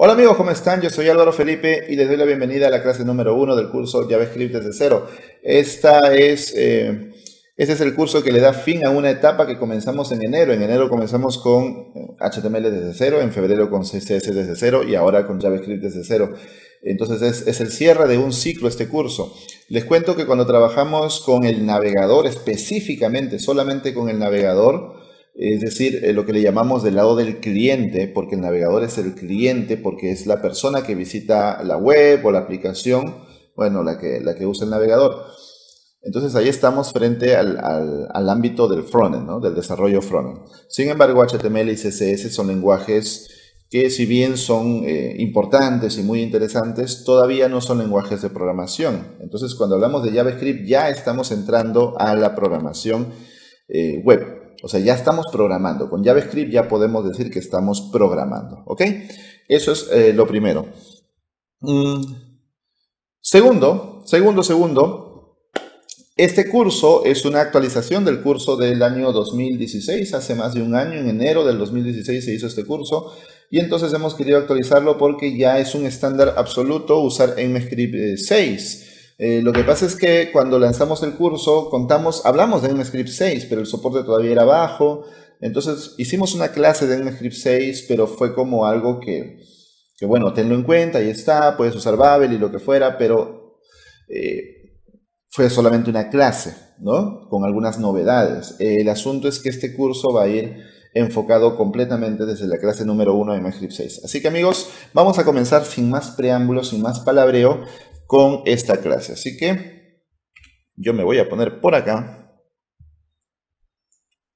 Hola amigos, ¿cómo están? Yo soy Álvaro Felipe y les doy la bienvenida a la clase número uno del curso JavaScript desde cero. Este es el curso que le da fin a una etapa que comenzamos en enero. En enero comenzamos con HTML desde cero, en febrero con CSS desde cero y ahora con JavaScript desde cero. Entonces es el cierre de un ciclo este curso. Les cuento que cuando trabajamos con el navegador, específicamente solamente con el navegador, es decir, lo que le llamamos del lado del cliente, porque el navegador es el cliente, porque es la persona que visita la web o la aplicación, bueno, la que usa el navegador. Entonces ahí estamos frente al ámbito del frontend, ¿no? Del desarrollo frontend. Sin embargo, HTML y CSS son lenguajes que si bien son importantes y muy interesantes, todavía no son lenguajes de programación. Entonces cuando hablamos de JavaScript ya estamos entrando a la programación web. O sea, ya estamos programando. Con JavaScript ya podemos decir que estamos programando. ¿Ok? Eso es lo primero. Segundo. Este curso es una actualización del curso del año 2016. Hace más de un año, en enero del 2016 se hizo este curso. Y entonces hemos querido actualizarlo porque ya es un estándar absoluto usar ECMAScript 6. Lo que pasa es que cuando lanzamos el curso hablamos de ECMAScript 6, pero el soporte todavía era bajo. Entonces hicimos una clase de ECMAScript 6, pero fue como algo que bueno, tenlo en cuenta, ahí está, puedes usar Babel y lo que fuera, pero fue solamente una clase, ¿no? Con algunas novedades. El asunto es que este curso va a ir enfocado completamente desde la clase número 1 de ECMAScript 6. Así que amigos, vamos a comenzar sin más preámbulos, sin más palabreo, con esta clase. Así que yo me voy a poner por acá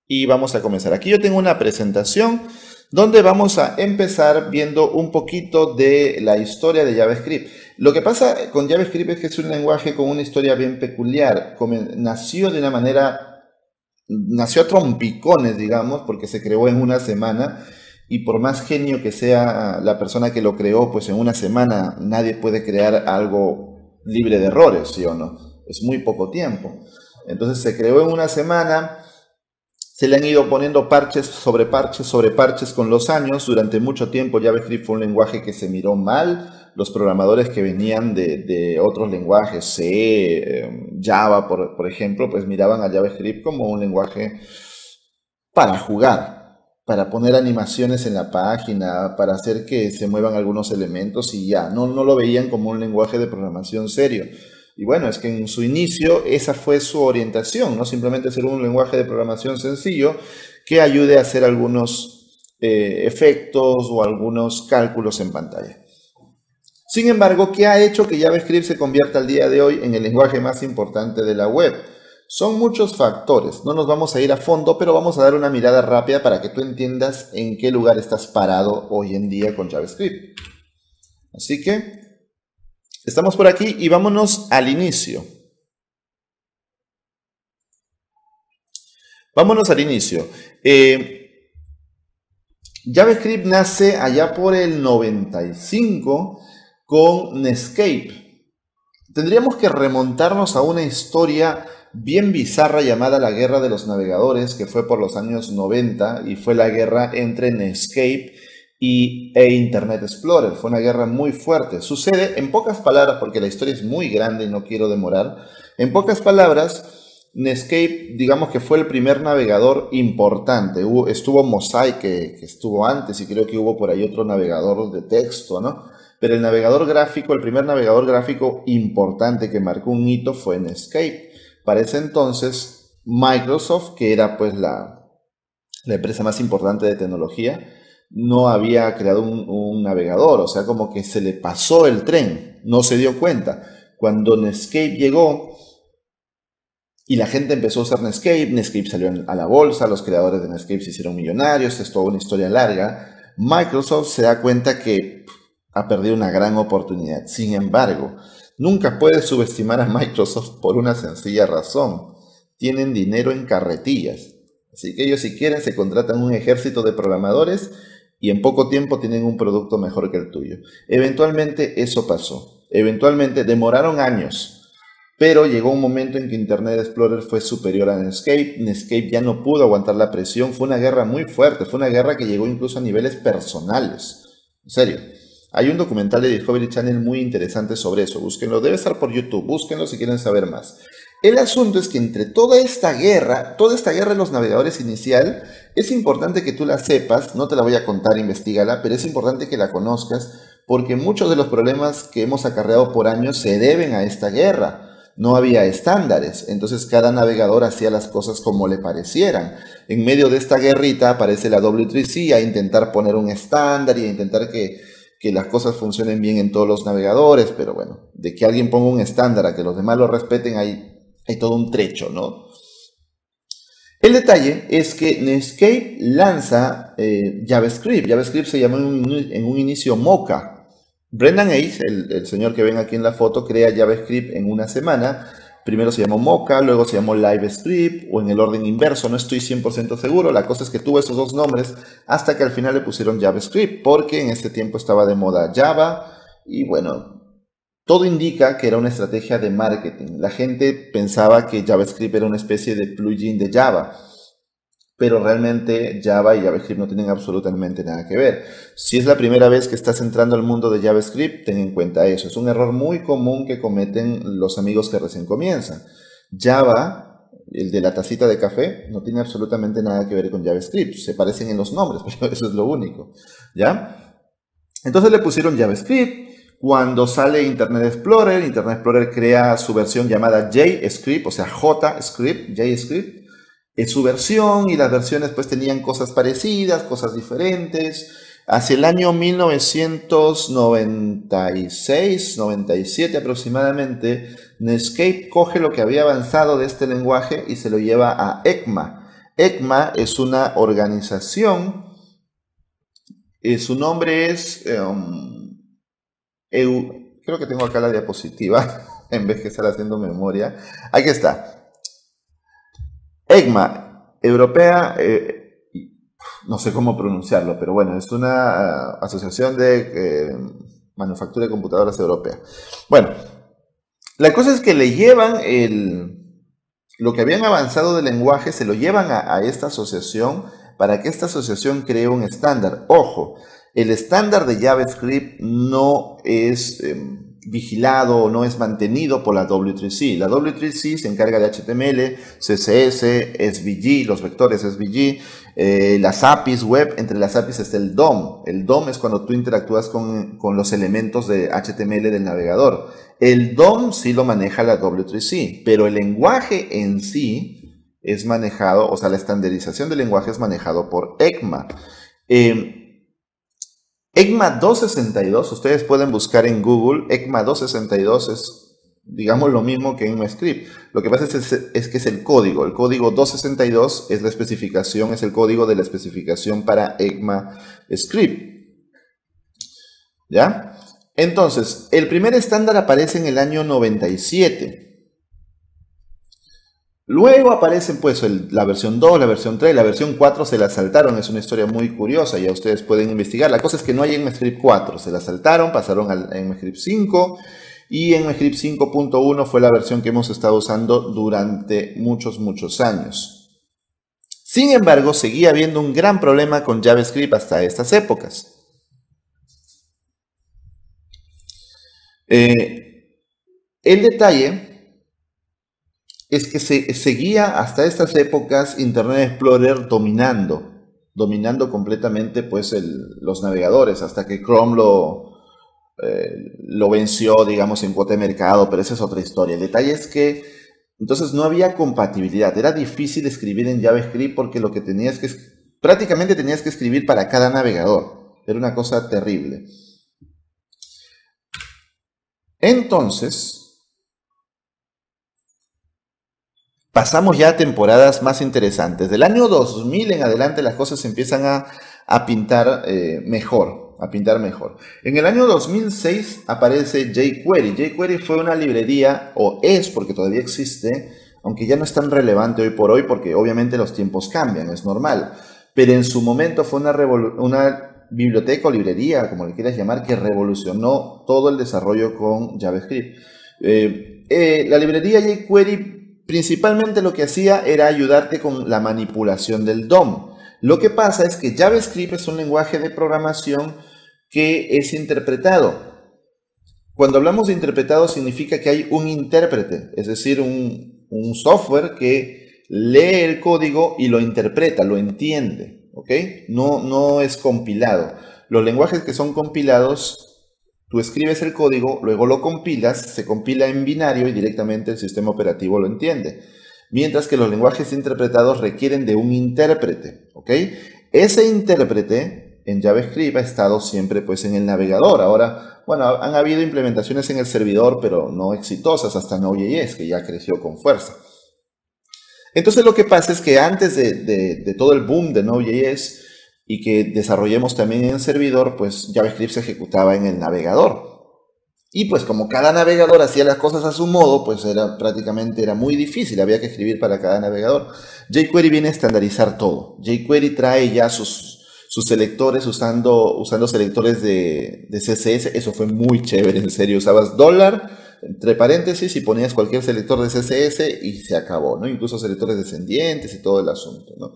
y vamos a comenzar. Aquí yo tengo una presentación donde vamos a empezar viendo un poquito de la historia de JavaScript. Lo que pasa con JavaScript es que es un lenguaje con una historia bien peculiar. Nació de una manera, nació a trompicones, digamos, porque se creó en una semana. Y por más genio que sea la persona que lo creó, pues en una semana nadie puede crear algo libre de errores, ¿sí o no? Es muy poco tiempo. Entonces se creó en una semana, se le han ido poniendo parches sobre parches sobre parches con los años. Durante mucho tiempo JavaScript fue un lenguaje que se miró mal. Los programadores que venían de otros lenguajes, C, Java, por ejemplo, pues miraban a JavaScript como un lenguaje para jugar, para poner animaciones en la página, para hacer que se muevan algunos elementos y ya, no lo veían como un lenguaje de programación serio. Y bueno, es que en su inicio esa fue su orientación, no simplemente ser un lenguaje de programación sencillo que ayude a hacer algunos efectos o algunos cálculos en pantalla. Sin embargo, ¿qué ha hecho que JavaScript se convierta al día de hoy en el lenguaje más importante de la web? Son muchos factores, no nos vamos a ir a fondo, pero vamos a dar una mirada rápida para que tú entiendas en qué lugar estás parado hoy en día con JavaScript. Así que estamos por aquí y vámonos al inicio. Vámonos al inicio. JavaScript nace allá por el 95 con Netscape. Tendríamos que remontarnos a una historia bien bizarra llamada la Guerra de los Navegadores, que fue por los años 90 y fue la guerra entre Netscape e Internet Explorer. Fue una guerra muy fuerte. Sucede, en pocas palabras, porque la historia es muy grande y no quiero demorar, en pocas palabras, Netscape, digamos que fue el primer navegador importante. Estuvo Mosaic, que estuvo antes, y creo que hubo por ahí otro navegador de texto, ¿no? Pero el navegador gráfico, el primer navegador gráfico importante que marcó un hito fue Netscape. Para ese entonces, Microsoft, que era pues la empresa más importante de tecnología, no había creado un navegador, o sea, como que se le pasó el tren, no se dio cuenta. Cuando Netscape llegó y la gente empezó a usar Netscape, Netscape salió a la bolsa, los creadores de Netscape se hicieron millonarios, es toda una historia larga. Microsoft se da cuenta que ha perdido una gran oportunidad. Sin embargo, nunca puedes subestimar a Microsoft por una sencilla razón. Tienen dinero en carretillas. Así que ellos, si quieren, se contratan un ejército de programadores y en poco tiempo tienen un producto mejor que el tuyo. Eventualmente eso pasó. Eventualmente demoraron años. Pero llegó un momento en que Internet Explorer fue superior a Netscape. Netscape ya no pudo aguantar la presión. Fue una guerra muy fuerte. Fue una guerra que llegó incluso a niveles personales. En serio. Hay un documental de Discovery Channel muy interesante sobre eso. Búsquenlo, debe estar por YouTube. Búsquenlo si quieren saber más. El asunto es que entre toda esta guerra de los navegadores inicial, es importante que tú la sepas. No te la voy a contar, investígala, pero es importante que la conozcas porque muchos de los problemas que hemos acarreado por años se deben a esta guerra. No había estándares, entonces cada navegador hacía las cosas como le parecieran. En medio de esta guerrita aparece la W3C a intentar poner un estándar y a intentar que las cosas funcionen bien en todos los navegadores, pero bueno, de que alguien ponga un estándar a que los demás lo respeten, hay todo un trecho, ¿no? El detalle es que Netscape lanza JavaScript. JavaScript se llamó en un inicio Mocha. Brendan Eich, el señor que ven aquí en la foto, crea JavaScript en una semana. Primero se llamó Mocha, luego se llamó LiveScript, o en el orden inverso, no estoy 100% seguro. La cosa es que tuvo esos dos nombres hasta que al final le pusieron JavaScript, porque en este tiempo estaba de moda Java, y bueno, todo indica que era una estrategia de marketing. La gente pensaba que JavaScript era una especie de plugin de Java, pero realmente Java y JavaScript no tienen absolutamente nada que ver. Si es la primera vez que estás entrando al mundo de JavaScript, ten en cuenta eso. Es un error muy común que cometen los amigos que recién comienzan. Java, el de la tacita de café, no tiene absolutamente nada que ver con JavaScript. Se parecen en los nombres, pero eso es lo único, ¿ya? Entonces le pusieron JavaScript. Cuando sale Internet Explorer crea su versión llamada JScript, o sea, JScript, es su versión, y las versiones pues tenían cosas parecidas, cosas diferentes. Hacia el año 1996, 97 aproximadamente, Netscape coge lo que había avanzado de este lenguaje y se lo lleva a ECMA. ECMA es una organización, su nombre es, creo que tengo acá la diapositiva, en vez de estar haciendo memoria. Aquí está. ECMA, europea, no sé cómo pronunciarlo, pero bueno, es una asociación de manufactura de computadoras europea. Bueno, la cosa es que le llevan lo que habían avanzado del lenguaje, se lo llevan a esta asociación para que esta asociación cree un estándar. Ojo, el estándar de JavaScript no es vigilado o no es mantenido por la W3C. La W3C se encarga de HTML, CSS, SVG, los vectores SVG, las APIs web. Entre las APIs está el DOM. El DOM es cuando tú interactúas con los elementos de HTML del navegador. El DOM sí lo maneja la W3C, pero el lenguaje en sí es manejado, o sea, la estandarización del lenguaje es manejado por ECMA. ECMA 262, ustedes pueden buscar en Google. ECMA 262 es, digamos, lo mismo que ECMAScript. Lo que pasa es que es el código. El código 262 es la especificación, es el código de la especificación para ECMAScript. ¿Ya? Entonces, el primer estándar aparece en el año 97. Luego aparecen pues la versión 2, la versión 3, la versión 4 se la saltaron. Es una historia muy curiosa, ya ustedes pueden investigar. La cosa es que no hay ECMAScript 4, se la saltaron, pasaron a ECMAScript 5, y ECMAScript 5.1 fue la versión que hemos estado usando durante muchos años. Sin embargo, seguía habiendo un gran problema con JavaScript hasta estas épocas. El detalle es que seguía hasta estas épocas Internet Explorer dominando completamente pues los navegadores, hasta que Chrome lo venció, digamos, en cuota de mercado, pero esa es otra historia. El detalle es que entonces no había compatibilidad, era difícil escribir en JavaScript porque lo que prácticamente tenías que escribir para cada navegador, era una cosa terrible. Entonces pasamos ya a temporadas más interesantes. Del año 2000 en adelante las cosas empiezan a pintar mejor. En el año 2006 aparece jQuery. jQuery fue una librería, o es porque todavía existe, aunque ya no es tan relevante hoy por hoy porque obviamente los tiempos cambian, es normal. Pero en su momento fue una biblioteca o librería, como le quieras llamar, que revolucionó todo el desarrollo con JavaScript. La librería jQuery principalmente lo que hacía era ayudarte con la manipulación del DOM. Lo que pasa es que JavaScript es un lenguaje de programación que es interpretado. Cuando hablamos de interpretado significa que hay un intérprete, es decir, un software que lee el código y lo interpreta, lo entiende, ¿ok? No es compilado. Los lenguajes que son compilados, tú escribes el código, luego lo compilas, se compila en binario y directamente el sistema operativo lo entiende. Mientras que los lenguajes interpretados requieren de un intérprete, ¿ok? Ese intérprete en JavaScript ha estado siempre pues en el navegador. Ahora, bueno, han habido implementaciones en el servidor, pero no exitosas hasta Node.js, que ya creció con fuerza. Entonces lo que pasa es que antes de todo el boom de Node.js y que desarrollemos también en servidor, pues JavaScript se ejecutaba en el navegador. Y pues como cada navegador hacía las cosas a su modo, pues prácticamente era muy difícil, había que escribir para cada navegador. jQuery viene a estandarizar todo. jQuery trae ya sus selectores usando selectores de CSS. Eso fue muy chévere, en serio. Usabas $, entre paréntesis, y ponías cualquier selector de CSS y se acabó, ¿no? Incluso selectores descendientes y todo el asunto, ¿no?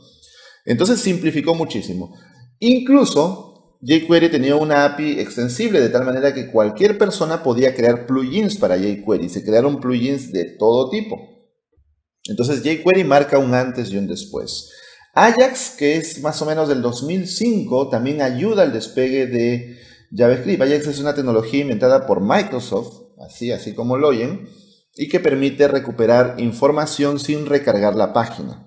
Entonces simplificó muchísimo. Incluso jQuery tenía una API extensible de tal manera que cualquier persona podía crear plugins para jQuery. Se crearon plugins de todo tipo. Entonces jQuery marca un antes y un después. Ajax, que es más o menos del 2005, también ayuda al despegue de JavaScript. Ajax es una tecnología inventada por Microsoft, así como lo oyen, y que permite recuperar información sin recargar la página.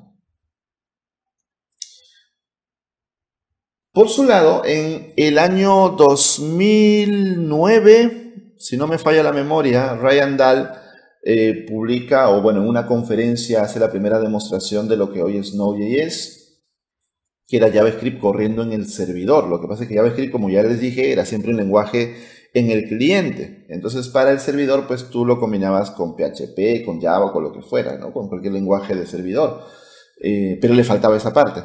Por su lado, en el año 2009, si no me falla la memoria, Ryan Dahl publica, o bueno, en una conferencia hace la primera demostración de lo que hoy es Node.js, que era JavaScript corriendo en el servidor. Lo que pasa es que JavaScript, como ya les dije, era siempre un lenguaje en el cliente. Entonces, para el servidor, pues tú lo combinabas con PHP, con Java o con lo que fuera, ¿no? Con cualquier lenguaje de servidor. Pero le faltaba esa parte.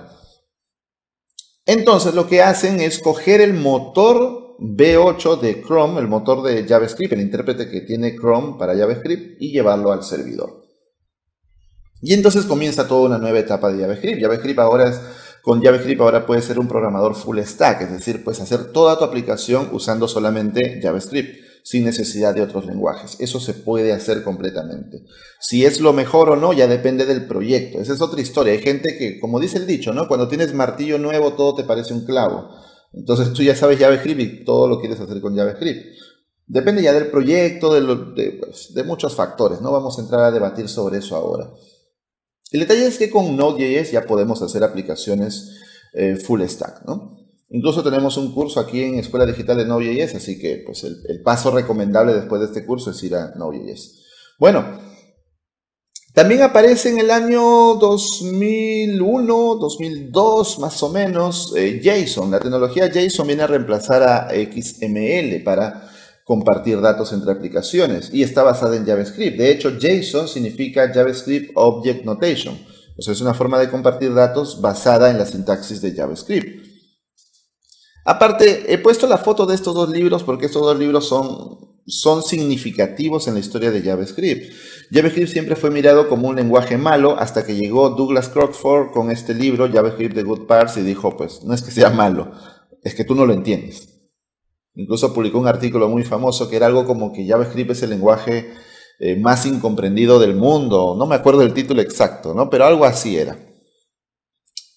Entonces lo que hacen es coger el motor V8 de Chrome, el motor de JavaScript, el intérprete que tiene Chrome para JavaScript, y llevarlo al servidor. Y entonces comienza toda una nueva etapa de JavaScript. Con JavaScript ahora puedes ser un programador full stack, es decir, puedes hacer toda tu aplicación usando solamente JavaScript, sin necesidad de otros lenguajes. Eso se puede hacer completamente. Si es lo mejor o no, ya depende del proyecto. Esa es otra historia. Hay gente que, como dice el dicho, ¿no? Cuando tienes martillo nuevo, todo te parece un clavo. Entonces tú ya sabes JavaScript y todo lo quieres hacer con JavaScript. Depende ya del proyecto, de muchos factores. No vamos a entrar a debatir sobre eso ahora. El detalle es que con Node.js ya podemos hacer aplicaciones full stack, ¿no? Incluso tenemos un curso aquí en Escuela Digital de Node.js, así que pues el paso recomendable después de este curso es ir a Node.js. Bueno, también aparece en el año 2001, 2002 más o menos, JSON. La tecnología JSON viene a reemplazar a XML para compartir datos entre aplicaciones y está basada en JavaScript. De hecho, JSON significa JavaScript Object Notation. O sea, es una forma de compartir datos basada en la sintaxis de JavaScript. Aparte, he puesto la foto de estos dos libros porque estos dos libros son significativos en la historia de JavaScript. JavaScript siempre fue mirado como un lenguaje malo hasta que llegó Douglas Crockford con este libro, JavaScript The Good Parts, y dijo, pues, no es que sea malo, es que tú no lo entiendes. Incluso publicó un artículo muy famoso que era algo como que JavaScript es el lenguaje más incomprendido del mundo. No me acuerdo del título exacto, ¿no? Pero algo así era.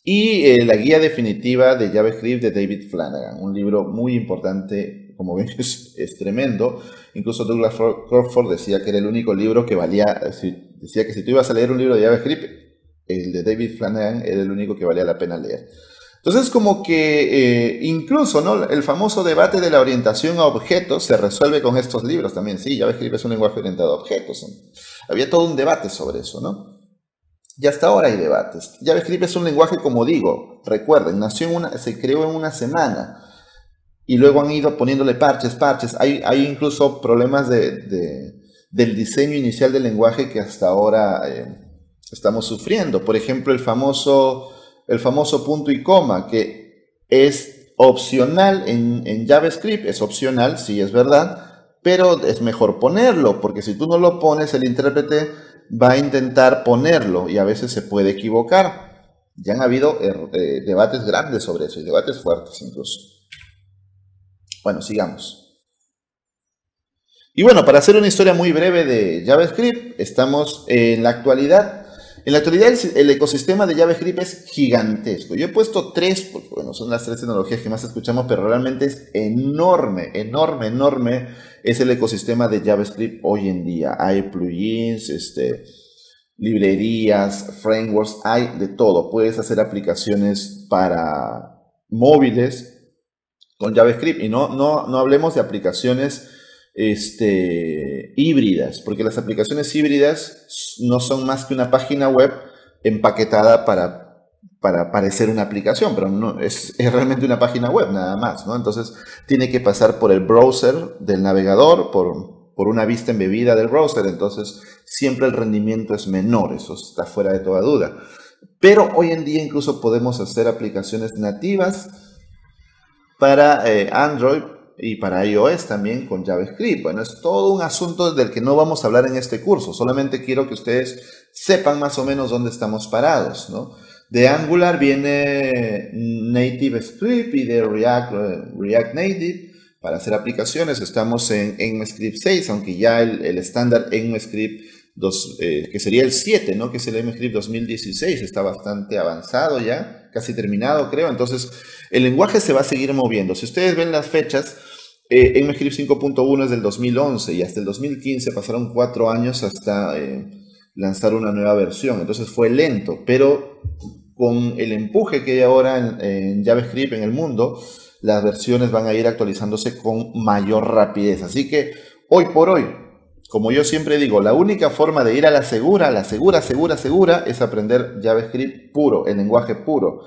Y la guía definitiva de JavaScript de David Flanagan, un libro muy importante, como ven es tremendo. Incluso Douglas Crockford decía que era el único libro que valía, decía que si tú ibas a leer un libro de JavaScript, el de David Flanagan era el único que valía la pena leer. Entonces, como que incluso, ¿no?, el famoso debate de la orientación a objetos se resuelve con estos libros también. Sí, JavaScript es un lenguaje orientado a objetos. Había todo un debate sobre eso, ¿no? Y hasta ahora hay debates. JavaScript es un lenguaje, como digo, recuerden, se creó en una semana y luego han ido poniéndole parches. Hay incluso problemas del diseño inicial del lenguaje que hasta ahora estamos sufriendo. Por ejemplo, el famoso punto y coma, que es opcional en JavaScript. Es opcional, sí, es verdad, pero es mejor ponerlo, porque si tú no lo pones, el intérprete va a intentar ponerlo y a veces se puede equivocar. Ya han habido debates grandes sobre eso y debates fuertes incluso. Bueno, sigamos. Y bueno, para hacer una historia muy breve de JavaScript, estamos en la actualidad. En la actualidad el ecosistema de JavaScript es gigantesco. Yo he puesto 3, porque bueno, son las 3 tecnologías que más escuchamos, pero realmente es enorme, enorme, enorme es el ecosistema de JavaScript hoy en día. Hay plugins, librerías, frameworks, hay de todo. Puedes hacer aplicaciones para móviles con JavaScript y no hablemos de aplicaciones híbridas, porque las aplicaciones híbridas no son más que una página web empaquetada para parecer una aplicación, pero no es realmente una página web nada más, ¿no? Entonces tiene que pasar por el browser del navegador, por una vista embebida del browser, entonces siempre el rendimiento es menor, eso está fuera de toda duda. Pero hoy en día incluso podemos hacer aplicaciones nativas para Android y para iOS también con JavaScript. Bueno, es todo un asunto del que no vamos a hablar en este curso. Solamente quiero que ustedes sepan más o menos dónde estamos parados, ¿no? De Angular viene Native Script y de React Native para hacer aplicaciones. Estamos en ECMAScript 6, aunque ya el estándar ECMAScript 2, que sería el 7, ¿no? Que es el ECMAScript 2016, está bastante avanzado ya, casi terminado creo. Entonces el lenguaje se va a seguir moviendo. Si ustedes ven las fechas, ECMAScript 5.1 es del 2011 y hasta el 2015 pasaron 4 años hasta lanzar una nueva versión. Entonces fue lento, pero con el empuje que hay ahora en JavaScript en el mundo, las versiones van a ir actualizándose con mayor rapidez. Así que hoy por hoy, como yo siempre digo, la única forma de ir a la segura, es aprender JavaScript puro, el lenguaje puro.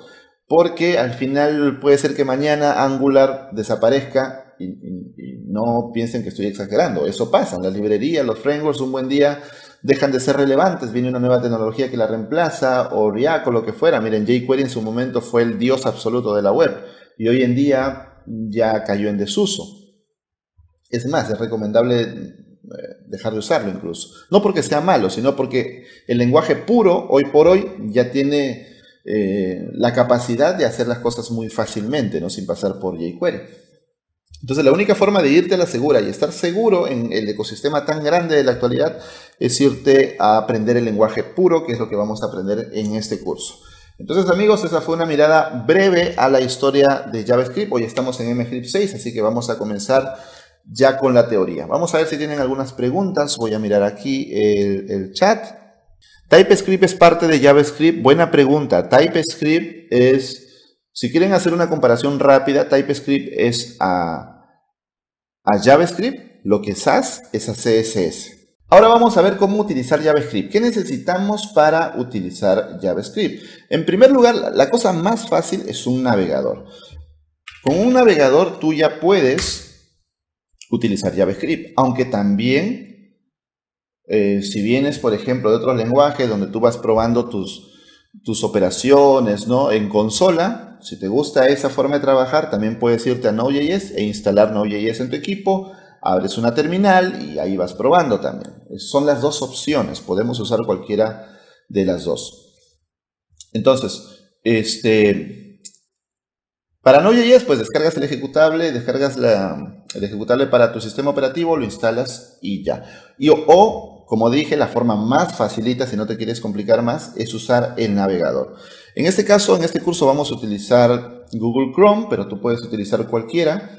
Porque al final puede ser que mañana Angular desaparezca y no piensen que estoy exagerando. Eso pasa, las librerías, los frameworks un buen día dejan de ser relevantes, viene una nueva tecnología que la reemplaza, o React o lo que fuera. Miren, jQuery en su momento fue el dios absoluto de la web y hoy en día ya cayó en desuso. Es más, es recomendable dejar de usarlo incluso. No porque sea malo, sino porque el lenguaje puro, hoy por hoy, ya tiene la capacidad de hacer las cosas muy fácilmente, ¿no? Sin pasar por jQuery. Entonces la única forma de irte a la segura y estar seguro en el ecosistema tan grande de la actualidad es irte a aprender el lenguaje puro, que es lo que vamos a aprender en este curso. Entonces amigos, esa fue una mirada breve a la historia de JavaScript. Hoy estamos en ECMAScript 6, así que vamos a comenzar ya con la teoría. Vamos a ver si tienen algunas preguntas. Voy a mirar aquí el chat. TypeScript es parte de JavaScript. Buena pregunta. TypeScript es, si quieren hacer una comparación rápida, TypeScript es a JavaScript lo que SAS es a CSS. Ahora vamos a ver cómo utilizar JavaScript. ¿Qué necesitamos para utilizar JavaScript? En primer lugar, la cosa más fácil es un navegador. Con un navegador tú ya puedes utilizar JavaScript, aunque también si vienes, por ejemplo, de otros lenguajes donde tú vas probando tus operaciones, ¿no? En consola, si te gusta esa forma de trabajar, también puedes irte a Node.js e instalar Node.js en tu equipo, abres una terminal y ahí vas probando también. Son las dos opciones, podemos usar cualquiera de las dos. Entonces, para Node.js, pues descargas el ejecutable, el ejecutable para tu sistema operativo, lo instalas y ya. Como dije, la forma más facilita, si no te quieres complicar más, es usar el navegador. En este caso, en este curso vamos a utilizar Google Chrome, pero tú puedes utilizar cualquiera.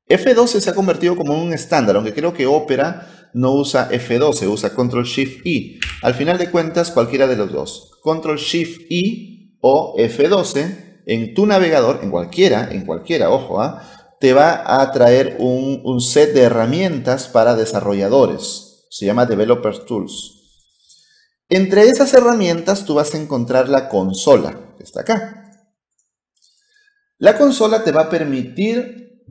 F12 se ha convertido como un estándar, aunque creo que Opera no usa F12, usa Ctrl-Shift-I. Al final de cuentas, cualquiera de los dos. Ctrl-Shift-I o F12 en tu navegador, en cualquiera, ojo, te va a traer un set de herramientas para desarrolladores. Se llama Developer Tools. Entre esas herramientas tú vas a encontrar la consola, que está acá. La consola te va a permitir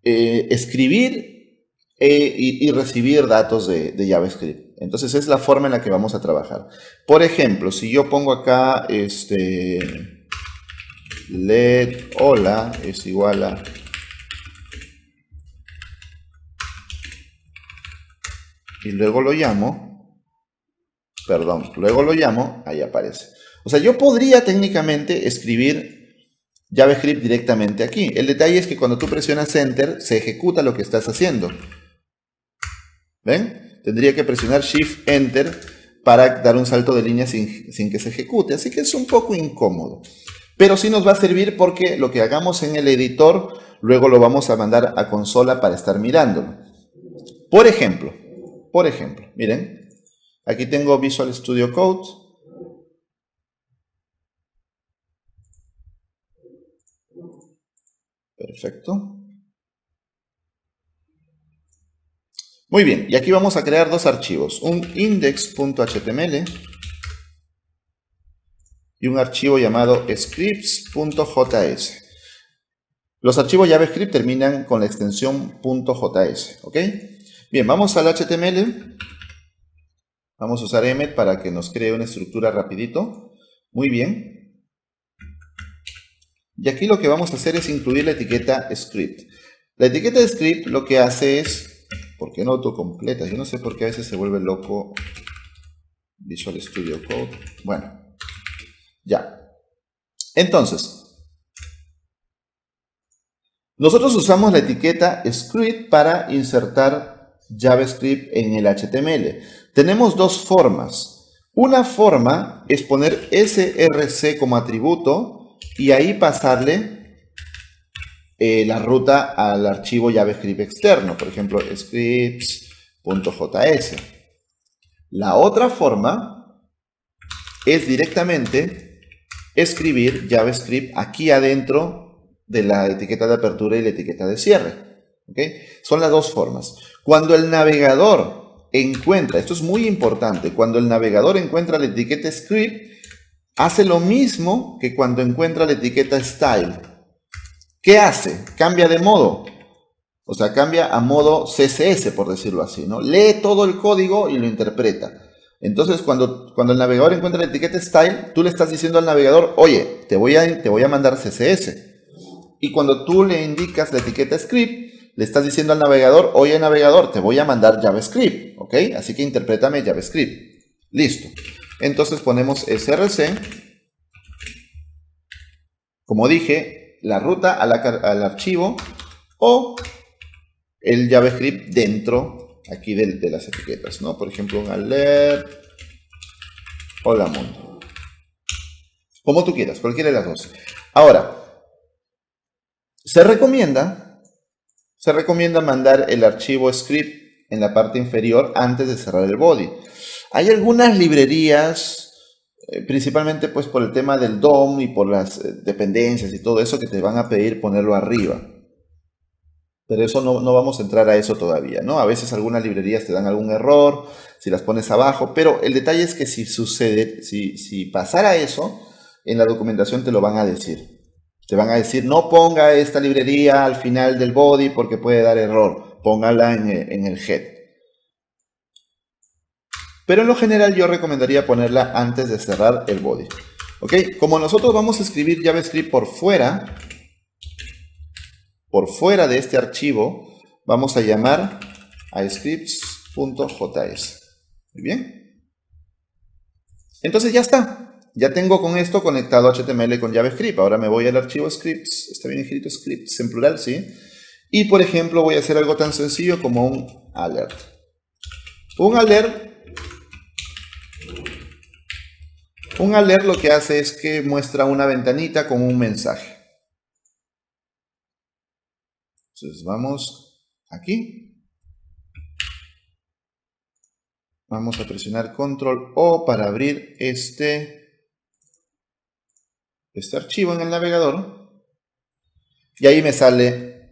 escribir y recibir datos de JavaScript. Entonces es la forma en la que vamos a trabajar. Por ejemplo, si yo pongo acá let hola es igual a y luego lo llamo, ahí aparece. O sea, yo podría técnicamente escribir JavaScript directamente aquí. El detalle es que cuando tú presionas Enter, se ejecuta lo que estás haciendo. ¿Ven? Tendría que presionar Shift Enter para dar un salto de línea sin que se ejecute. Así que es un poco incómodo. Pero sí nos va a servir porque lo que hagamos en el editor, luego lo vamos a mandar a consola para estar mirándolo. Por ejemplo, miren, aquí tengo Visual Studio Code. Perfecto. Muy bien, y aquí vamos a crear dos archivos, un index.html y un archivo llamado scripts.js. Los archivos JavaScript terminan con la extensión .js, ¿ok? Bien, vamos al HTML. Vamos a usar Emmet para que nos cree una estructura rapidito. Muy bien. Y aquí lo que vamos a hacer es incluir la etiqueta script. La etiqueta script lo que hace es, ¿por qué no autocompleta? Yo no sé por qué a veces se vuelve loco Visual Studio Code. Bueno, ya. Entonces, nosotros usamos la etiqueta script para insertar JavaScript en el HTML. Tenemos dos formas. Una forma es poner src como atributo y ahí pasarle la ruta al archivo JavaScript externo, por ejemplo, scripts.js. La otra forma es directamente escribir JavaScript aquí adentro de la etiqueta de apertura y la etiqueta de cierre. ¿Okay? Son las dos formas. Cuando el navegador encuentra, esto es muy importante, cuando el navegador encuentra la etiqueta script, hace lo mismo que cuando encuentra la etiqueta style. ¿Qué hace? Cambia de modo. O sea, cambia a modo CSS, por decirlo así, ¿no? Lee todo el código y lo interpreta. Entonces, cuando el navegador encuentra la etiqueta style, tú le estás diciendo al navegador, oye, te voy a mandar CSS. Y cuando tú le indicas la etiqueta script, le estás diciendo al navegador, oye navegador, te voy a mandar JavaScript, ¿ok? Así que interprétame JavaScript. Listo. Entonces ponemos src, como dije, la ruta al archivo o el JavaScript dentro aquí de las etiquetas, ¿no? Por ejemplo, un alert, hola mundo. Como tú quieras, cualquiera de las dos. Ahora, se recomienda mandar el archivo script en la parte inferior antes de cerrar el body. Hay algunas librerías, principalmente pues por el tema del DOM y por las dependencias y todo eso, que te van a pedir ponerlo arriba. Pero eso no vamos a entrar a eso todavía, ¿no? A veces algunas librerías te dan algún error si las pones abajo, pero el detalle es que si sucede, si pasara eso, en la documentación te lo van a decir. Te van a decir, no ponga esta librería al final del body porque puede dar error. Póngala en el head. Pero en lo general yo recomendaría ponerla antes de cerrar el body. ¿Ok? Como nosotros vamos a escribir JavaScript por fuera de este archivo, vamos a llamar a scripts.js. ¿Muy bien? Entonces ya está. Ya tengo con esto conectado HTML con JavaScript. Ahora me voy al archivo scripts. ¿Está bien escrito scripts en plural? Sí. Y por ejemplo voy a hacer algo tan sencillo como un alert. Un alert lo que hace es que muestra una ventanita con un mensaje. Entonces vamos aquí. Vamos a presionar Control O para abrir este archivo en el navegador y ahí me sale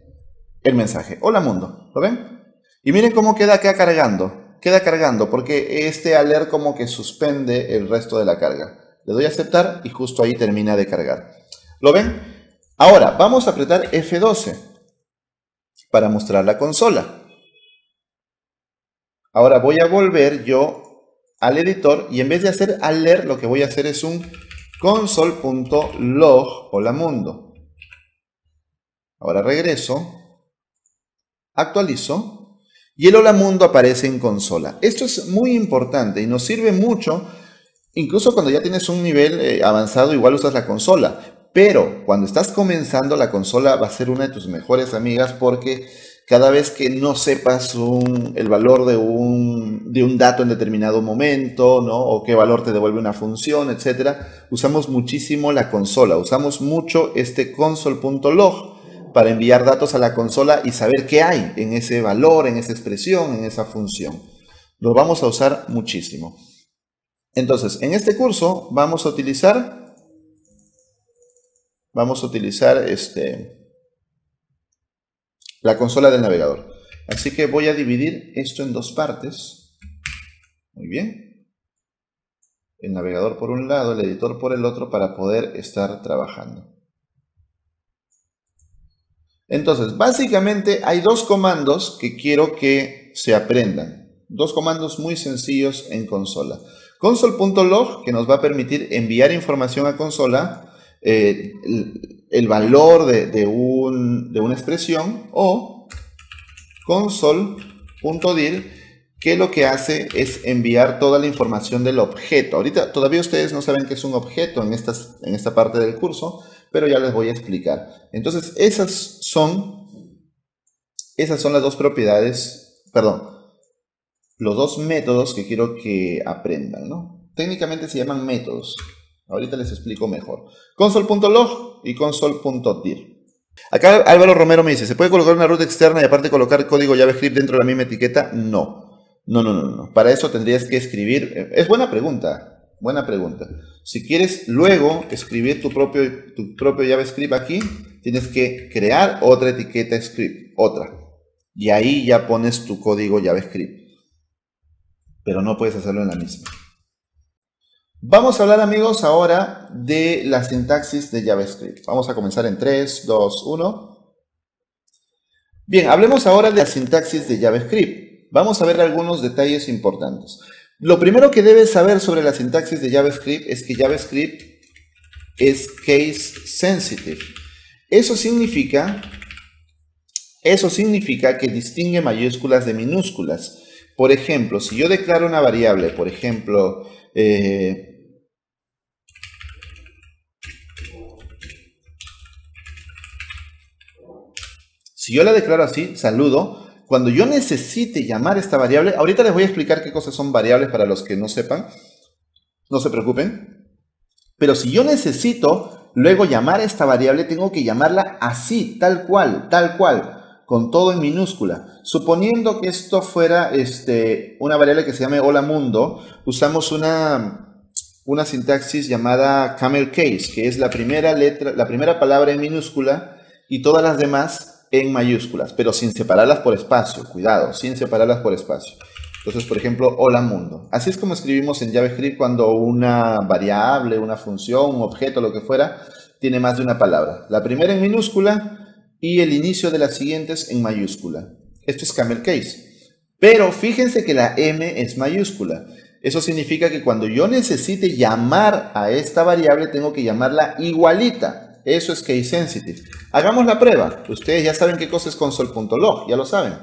el mensaje. Hola mundo, ¿lo ven? Y miren cómo queda acá cargando. Queda cargando porque este alert como que suspende el resto de la carga. Le doy a aceptar y justo ahí termina de cargar. ¿Lo ven? Ahora vamos a apretar F12 para mostrar la consola. Ahora voy a volver yo al editor y en vez de hacer alert lo que voy a hacer es un console.log hola mundo. Ahora regreso, actualizo y el hola mundo aparece en consola. Esto es muy importante y nos sirve mucho, incluso cuando ya tienes un nivel avanzado, igual usas la consola. Pero cuando estás comenzando, la consola va a ser una de tus mejores amigas porque cada vez que no sepas el valor de un dato en determinado momento, ¿no? O qué valor te devuelve una función, etcétera, usamos muchísimo la consola. Usamos mucho este console.log para enviar datos a la consola y saber qué hay en ese valor, en esa expresión, en esa función. Lo vamos a usar muchísimo. Entonces, en este curso vamos a utilizar la consola del navegador. Así que voy a dividir esto en dos partes. Muy bien. El navegador por un lado, el editor por el otro, para poder estar trabajando. Entonces, básicamente hay dos comandos que quiero que se aprendan. Dos comandos muy sencillos en consola. Console.log, que nos va a permitir enviar información a consola, el valor de una expresión, o console.dir, que lo que hace es enviar toda la información del objeto. Ahorita todavía ustedes no saben qué es un objeto en esta parte del curso, pero ya les voy a explicar. Entonces, esas son las dos propiedades, perdón, los dos métodos que quiero que aprendan, ¿no? Técnicamente se llaman métodos. Ahorita les explico mejor. Console.log y console.dir. Acá Álvaro Romero me dice, ¿se puede colocar una ruta externa y aparte colocar código JavaScript dentro de la misma etiqueta? No. No. Para eso tendrías que escribir. Es buena pregunta. Buena pregunta. Si quieres luego escribir tu propio JavaScript aquí, tienes que crear otra etiqueta script. Otra. Y ahí ya pones tu código JavaScript. Pero no puedes hacerlo en la misma. Vamos a hablar, amigos, ahora de la sintaxis de JavaScript. Vamos a comenzar en 3, 2, 1. Bien, hablemos ahora de la sintaxis de JavaScript. Vamos a ver algunos detalles importantes. Lo primero que debes saber sobre la sintaxis de JavaScript es que JavaScript es case sensitive. Eso significa que distingue mayúsculas de minúsculas. Por ejemplo, si yo declaro una variable, por ejemplo, si yo la declaro así, saludo, cuando yo necesite llamar esta variable, ahorita les voy a explicar qué cosas son variables para los que no sepan, no se preocupen, pero si yo necesito luego llamar a esta variable, tengo que llamarla así, tal cual, con todo en minúscula. Suponiendo que esto fuera una variable que se llame hola mundo, usamos una sintaxis llamada camel case, que es la primera palabra en minúscula y todas las demás en mayúsculas, pero sin separarlas por espacio. Cuidado, sin separarlas por espacio. Entonces, por ejemplo, hola mundo. Así es como escribimos en JavaScript cuando una variable, una función, un objeto, lo que fuera, tiene más de una palabra. La primera en minúscula y el inicio de las siguientes en mayúscula. Esto es camel case. Pero fíjense que la M es mayúscula. Eso significa que cuando yo necesite llamar a esta variable, tengo que llamarla igualita. Eso es case sensitive. Hagamos la prueba. Ustedes ya saben qué cosa es console.log, ya lo saben.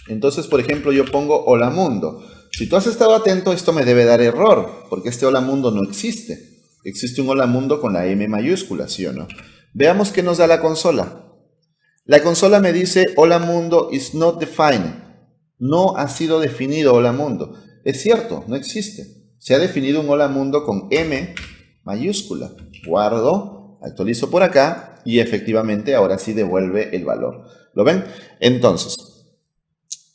Entonces, por ejemplo, yo pongo hola mundo. Si tú has estado atento, esto me debe dar error, porque este hola mundo no existe. Existe un hola mundo con la M mayúscula, ¿sí o no? Veamos qué nos da la consola. La consola me dice hola mundo is not defined. No ha sido definido hola mundo. Es cierto, no existe. Se ha definido un hola mundo con M mayúscula. Guardo, actualizo por acá y efectivamente ahora sí devuelve el valor. ¿Lo ven? Entonces,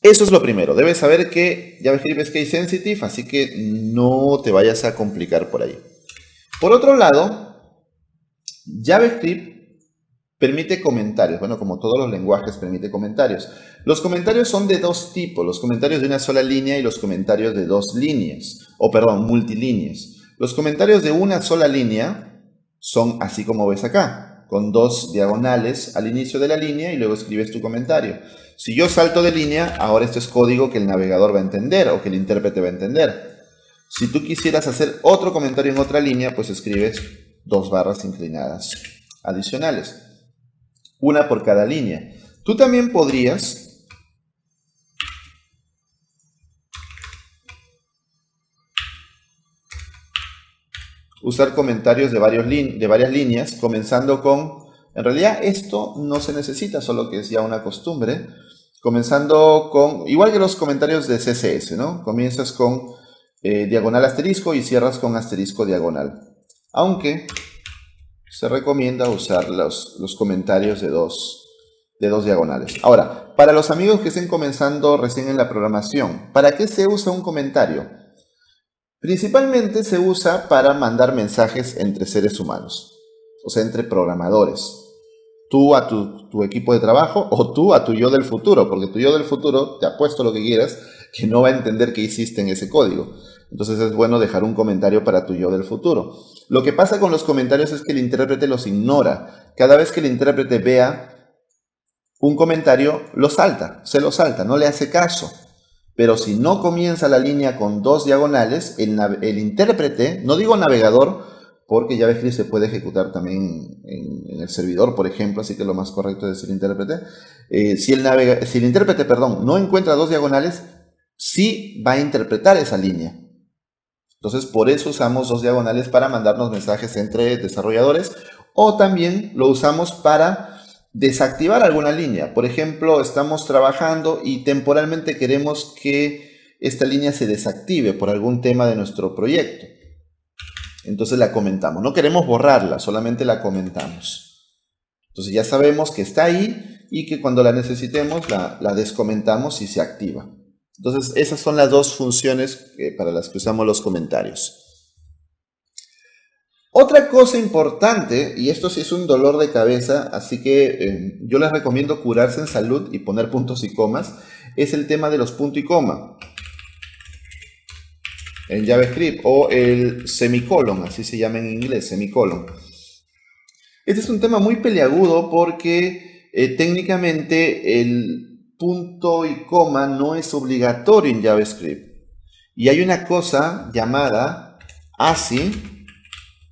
eso es lo primero. Debes saber que JavaScript es case sensitive, así que no te vayas a complicar por ahí. Por otro lado, JavaScript permite comentarios. Bueno, como todos los lenguajes permite comentarios. Los comentarios son de dos tipos. Los comentarios de una sola línea y los comentarios de dos líneas. O perdón, multilíneas. Los comentarios de una sola línea son así como ves acá, con dos diagonales al inicio de la línea y luego escribes tu comentario. Si yo salto de línea, ahora esto es código que el navegador va a entender o que el intérprete va a entender. Si tú quisieras hacer otro comentario en otra línea, pues escribes dos barras inclinadas adicionales. Una por cada línea. Tú también podrías usar comentarios de varias líneas, comenzando con, en realidad esto no se necesita, solo que es ya una costumbre, comenzando con, igual que los comentarios de CSS, ¿no? Comienzas con diagonal asterisco y cierras con asterisco diagonal. Aunque se recomienda usar los comentarios de dos diagonales. Ahora, para los amigos que estén comenzando recién en la programación, ¿para qué se usa un comentario? Principalmente se usa para mandar mensajes entre seres humanos, o sea, entre programadores. Tú a tu equipo de trabajo o tú a tu yo del futuro, porque tu yo del futuro, te apuesto lo que quieras, que no va a entender qué hiciste en ese código. Entonces es bueno dejar un comentario para tu yo del futuro. Lo que pasa con los comentarios es que el intérprete los ignora. Cada vez que el intérprete vea un comentario, se lo salta, no le hace caso. Pero si no comienza la línea con dos diagonales, el intérprete, no digo navegador, porque JavaScript se puede ejecutar también en el servidor, por ejemplo, así que lo más correcto es decir intérprete. Si el intérprete, no encuentra dos diagonales, sí va a interpretar esa línea. Entonces, por eso usamos dos diagonales para mandarnos mensajes entre desarrolladores, o también lo usamos para desactivar alguna línea. Por ejemplo, estamos trabajando y temporalmente queremos que esta línea se desactive por algún tema de nuestro proyecto. Entonces la comentamos. No queremos borrarla, solamente la comentamos. Entonces ya sabemos que está ahí y que cuando la necesitemos la descomentamos y se activa. Entonces esas son las dos funciones para las que usamos los comentarios. Otra cosa importante, y esto sí es un dolor de cabeza, así que yo les recomiendo curarse en salud y poner puntos y comas, es el tema de los puntos y coma en JavaScript, o el semicolon, así se llama en inglés, semicolon. Este es un tema muy peliagudo porque técnicamente el punto y coma no es obligatorio en JavaScript. Y hay una cosa llamada ASI,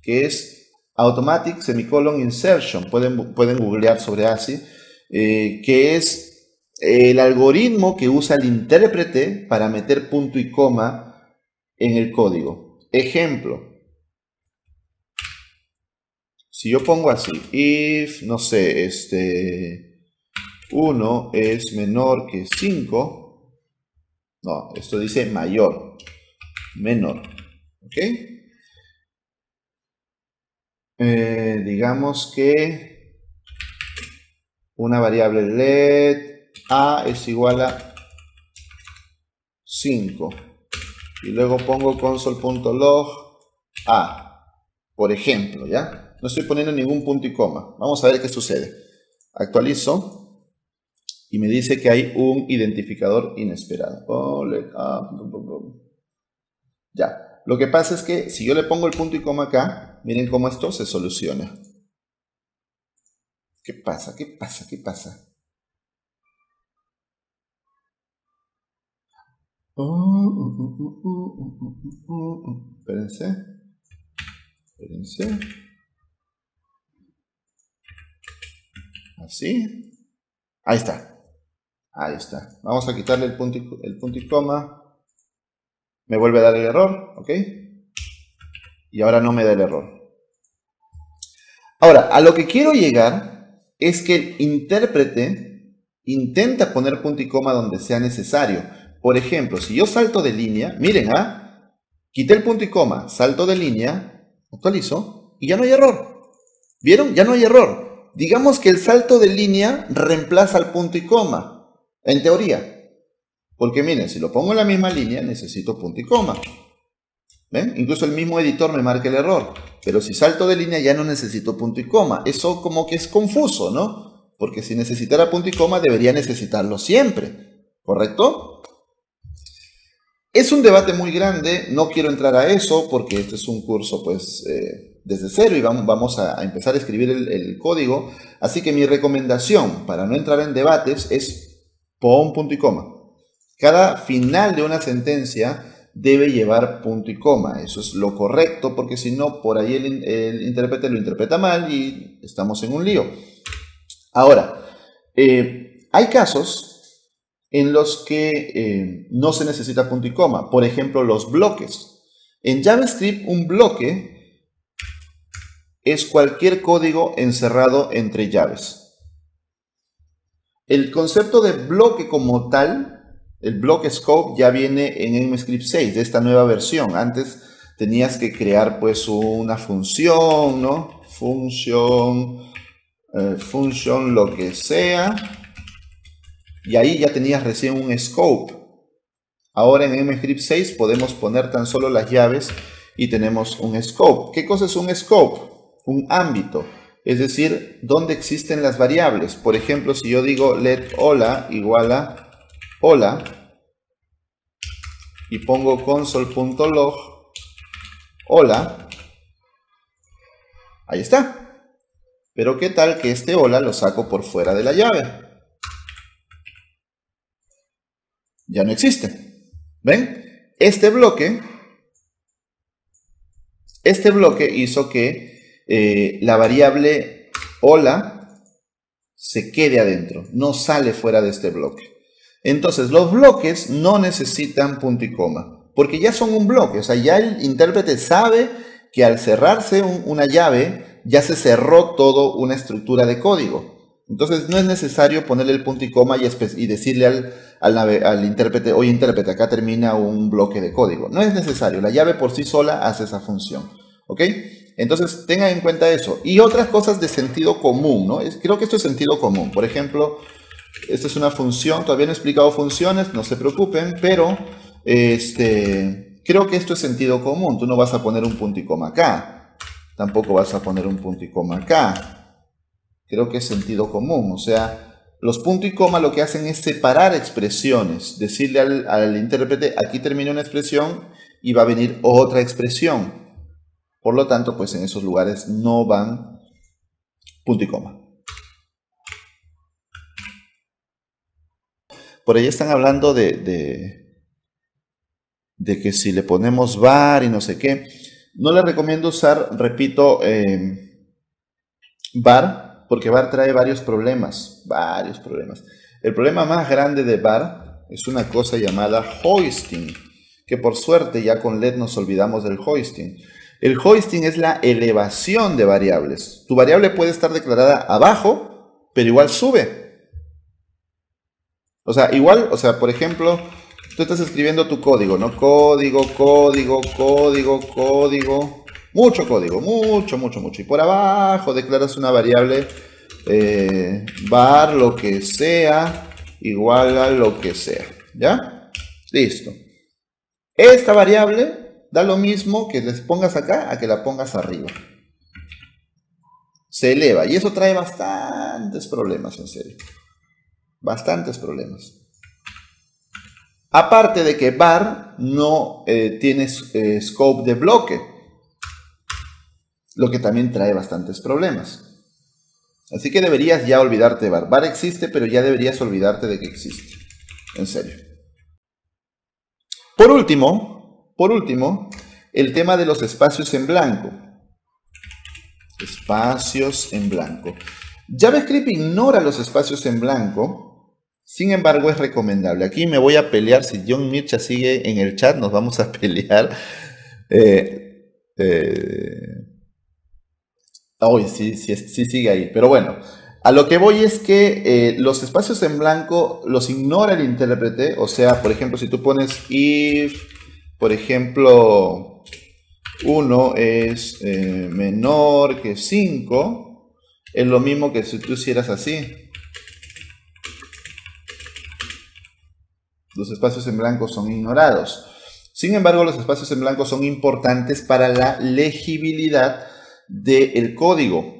que es Automatic Semicolon Insertion. Pueden googlear sobre ASI, que es el algoritmo que usa el intérprete para meter punto y coma en el código. Ejemplo, si yo pongo así, if, no sé, 1 es menor que 5, no, esto dice mayor, menor, ¿ok? Digamos que una variable let a es igual a 5. Y luego pongo console.log a, por ejemplo, ¿ya? No estoy poniendo ningún punto y coma. Vamos a ver qué sucede. Actualizo y me dice que hay un identificador inesperado. Ya. Lo que pasa es que si yo le pongo el punto y coma acá, miren cómo esto se soluciona. ¿Qué pasa? ¿Qué pasa? ¿Qué pasa? Espérense. Espérense. Así. Ahí está. Ahí está. Vamos a quitarle el punto y coma. Me vuelve a dar el error. ¿Ok? Y ahora no me da el error. Ahora, a lo que quiero llegar es que el intérprete intenta poner punto y coma donde sea necesario. Por ejemplo, si yo salto de línea, miren, quité el punto y coma, salto de línea, actualizo y ya no hay error. ¿Vieron? Ya no hay error. Digamos que el salto de línea reemplaza al punto y coma, en teoría. Porque miren, si lo pongo en la misma línea, necesito punto y coma. ¿Ven? Incluso el mismo editor me marca el error. Pero si salto de línea ya no necesito punto y coma. Eso como que es confuso, ¿no? Porque si necesitara punto y coma debería necesitarlo siempre. ¿Correcto? Es un debate muy grande, no quiero entrar a eso porque este es un curso pues desde cero y vamos a empezar a escribir el código. Así que mi recomendación para no entrar en debates es pon punto y coma. Cada final de una sentencia debe llevar punto y coma. Eso es lo correcto porque si no por ahí el intérprete lo interpreta mal y estamos en un lío. Ahora, hay casos en los que no se necesita punto y coma. Por ejemplo, los bloques. En JavaScript, un bloque es cualquier código encerrado entre llaves. El concepto de bloque como tal, el bloque scope, ya viene en ECMAScript 6 de esta nueva versión. Antes tenías que crear pues una función, ¿no? Función lo que sea. Y ahí ya tenías recién un scope. Ahora en ECMAScript 6 podemos poner tan solo las llaves y tenemos un scope. ¿Qué cosa es un scope? Un ámbito. Es decir, donde existen las variables. Por ejemplo, si yo digo let hola igual a hola y pongo console.log hola, ahí está. Pero ¿qué tal que este hola lo saco por fuera de la llave? Ya no existe. ¿Ven? Este bloque hizo que la variable hola se quede adentro, no sale fuera de este bloque. Entonces, los bloques no necesitan punto y coma, porque ya son un bloque. O sea, ya el intérprete sabe que al cerrarse una llave, ya se cerró toda una estructura de código. Entonces, no es necesario ponerle el punto y coma y decirle al intérprete, oye, intérprete, acá termina un bloque de código. No es necesario. La llave por sí sola hace esa función. ¿Ok? Entonces, tengan en cuenta eso. Y otras cosas de sentido común, ¿no? Creo que esto es sentido común. Por ejemplo, esta es una función. Todavía no he explicado funciones, no se preocupen, pero creo que esto es sentido común. Tú no vas a poner un punto y coma acá. Tampoco vas a poner un punto y coma acá. Creo que es sentido común. O sea, los puntos y coma lo que hacen es separar expresiones. Decirle al intérprete, aquí termina una expresión y va a venir otra expresión. Por lo tanto, pues en esos lugares no van punto y coma. Por ahí están hablando de que si le ponemos var y no sé qué. No les recomiendo usar, repito, var, porque var trae varios problemas. El problema más grande de var es una cosa llamada hoisting, que por suerte ya con LED nos olvidamos del hoisting. El hoisting es la elevación de variables. Tu variable puede estar declarada abajo, pero igual sube. O sea, por ejemplo, tú estás escribiendo tu código, ¿no? Código. Mucho código, mucho. Y por abajo declaras una variable var lo que sea igual a lo que sea. ¿Ya? Listo. Esta variable da lo mismo que les pongas acá a que la pongas arriba. Se eleva y eso trae bastantes problemas, en serio. Bastantes problemas. Aparte de que var no tiene scope de bloque, lo que también trae bastantes problemas. Así que deberías ya olvidarte de var. Var existe, pero ya deberías olvidarte de que existe. En serio. Por último, el tema de los espacios en blanco. Espacios en blanco. JavaScript ignora los espacios en blanco, sin embargo es recomendable. Aquí me voy a pelear, si John Mircha sigue en el chat, nos vamos a pelear. Sí sigue ahí, pero bueno. A lo que voy es que los espacios en blanco los ignora el intérprete. O sea, por ejemplo, si tú pones if, por ejemplo, 1 es menor que 5, es lo mismo que si tú hicieras así. Los espacios en blanco son ignorados. Sin embargo, los espacios en blanco son importantes para la legibilidad del código.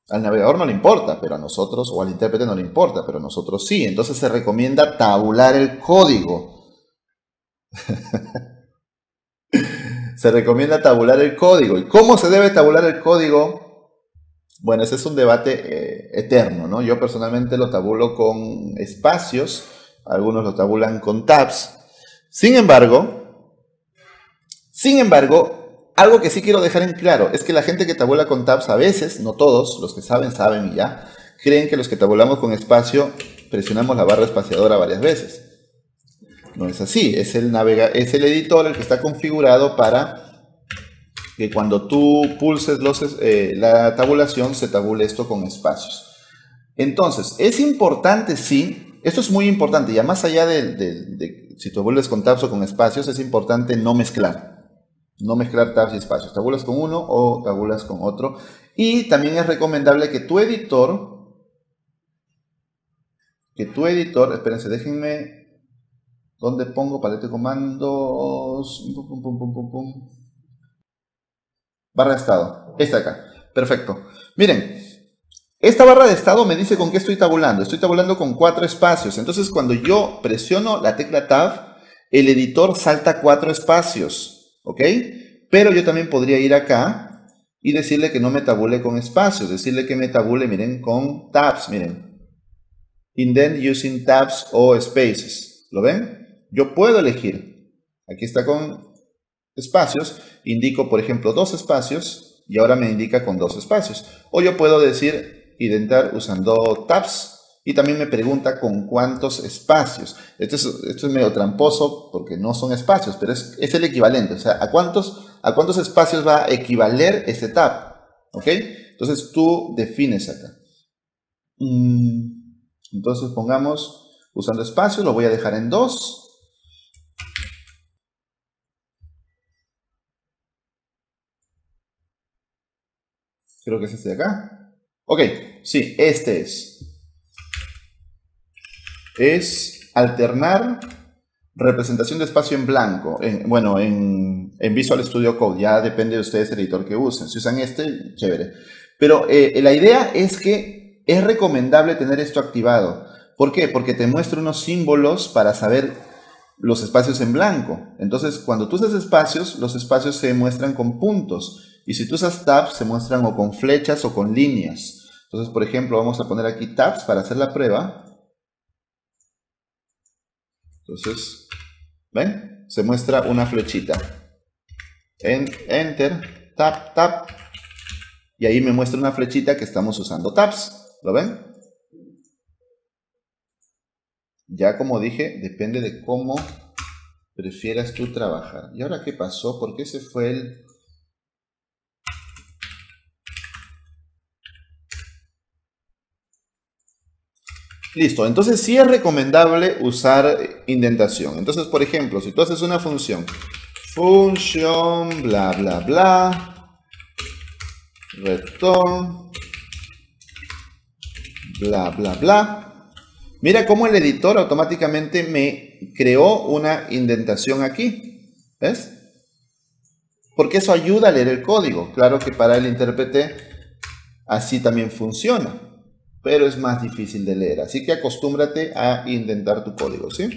Al navegador no le importa, pero a nosotros, o al intérprete no le importa, pero a nosotros sí. Entonces se recomienda tabular el código. Se recomienda tabular el código. ¿Y cómo se debe tabular el código? Bueno, ese es un debate eterno, ¿no? Yo personalmente lo tabulo con espacios, algunos lo tabulan con tabs. Sin embargo, algo que sí quiero dejar en claro es que la gente que tabula con tabs a veces, no todos, los que saben y ya, creen que los que tabulamos con espacio presionamos la barra espaciadora varias veces. No es así, es el editor el que está configurado para que cuando tú pulses la tabulación se tabule esto con espacios. Entonces, es importante, sí, esto es muy importante, ya más allá de si tú vuelves con tabs o con espacios, es importante no mezclar tabs y espacios. Tabulas con uno o tabulas con otro. Y también es recomendable que tu editor, espérense, déjenme, ¿dónde pongo paleta de comandos? Barra de estado, esta de acá, perfecto. Miren, esta barra de estado me dice con qué estoy tabulando. Estoy tabulando con 4 espacios. Entonces, cuando yo presiono la tecla Tab, el editor salta 4 espacios, ¿ok? Pero yo también podría ir acá y decirle que no me tabule con espacios. Decirle que me tabule, miren, con tabs, miren. Indent using tabs o spaces. ¿Lo ven? Yo puedo elegir. Aquí está con espacios. Indico, por ejemplo, 2 espacios y ahora me indica con 2 espacios. O yo puedo decir indentar usando tabs y también me pregunta con cuántos espacios. Esto es medio tramposo porque no son espacios, pero es el equivalente. O sea, ¿a cuántos espacios va a equivaler este tab? ¿Ok? Entonces tú defines acá. Entonces pongamos usando espacios, lo voy a dejar en 2. Creo que es este de acá. Ok, sí, este es alternar representación de espacio en blanco. En Visual Studio Code, ya depende de ustedes el editor que usen. Si usan este, chévere. Pero la idea es que es recomendable tener esto activado. ¿Por qué? Porque te muestra unos símbolos para saber los espacios en blanco. Entonces, cuando tú usas espacios, los espacios se muestran con puntos. Y si tú usas tabs, se muestran o con flechas o con líneas. Entonces, por ejemplo, vamos a poner aquí tabs para hacer la prueba. Entonces, ¿ven? Se muestra una flechita. Enter, tab, tab. Y ahí me muestra una flechita que estamos usando tabs. ¿Lo ven? Ya como dije, depende de cómo prefieras tú trabajar. ¿Y ahora qué pasó? ¿Por qué se fue el...? Listo, entonces sí es recomendable usar indentación. Entonces, por ejemplo, si tú haces una función bla bla bla return bla bla bla, mira cómo el editor automáticamente me creó una indentación aquí. ¿Ves? Porque eso ayuda a leer el código. Claro que para el intérprete así también funciona, pero es más difícil de leer. Así que acostúmbrate a indentar tu código, ¿sí?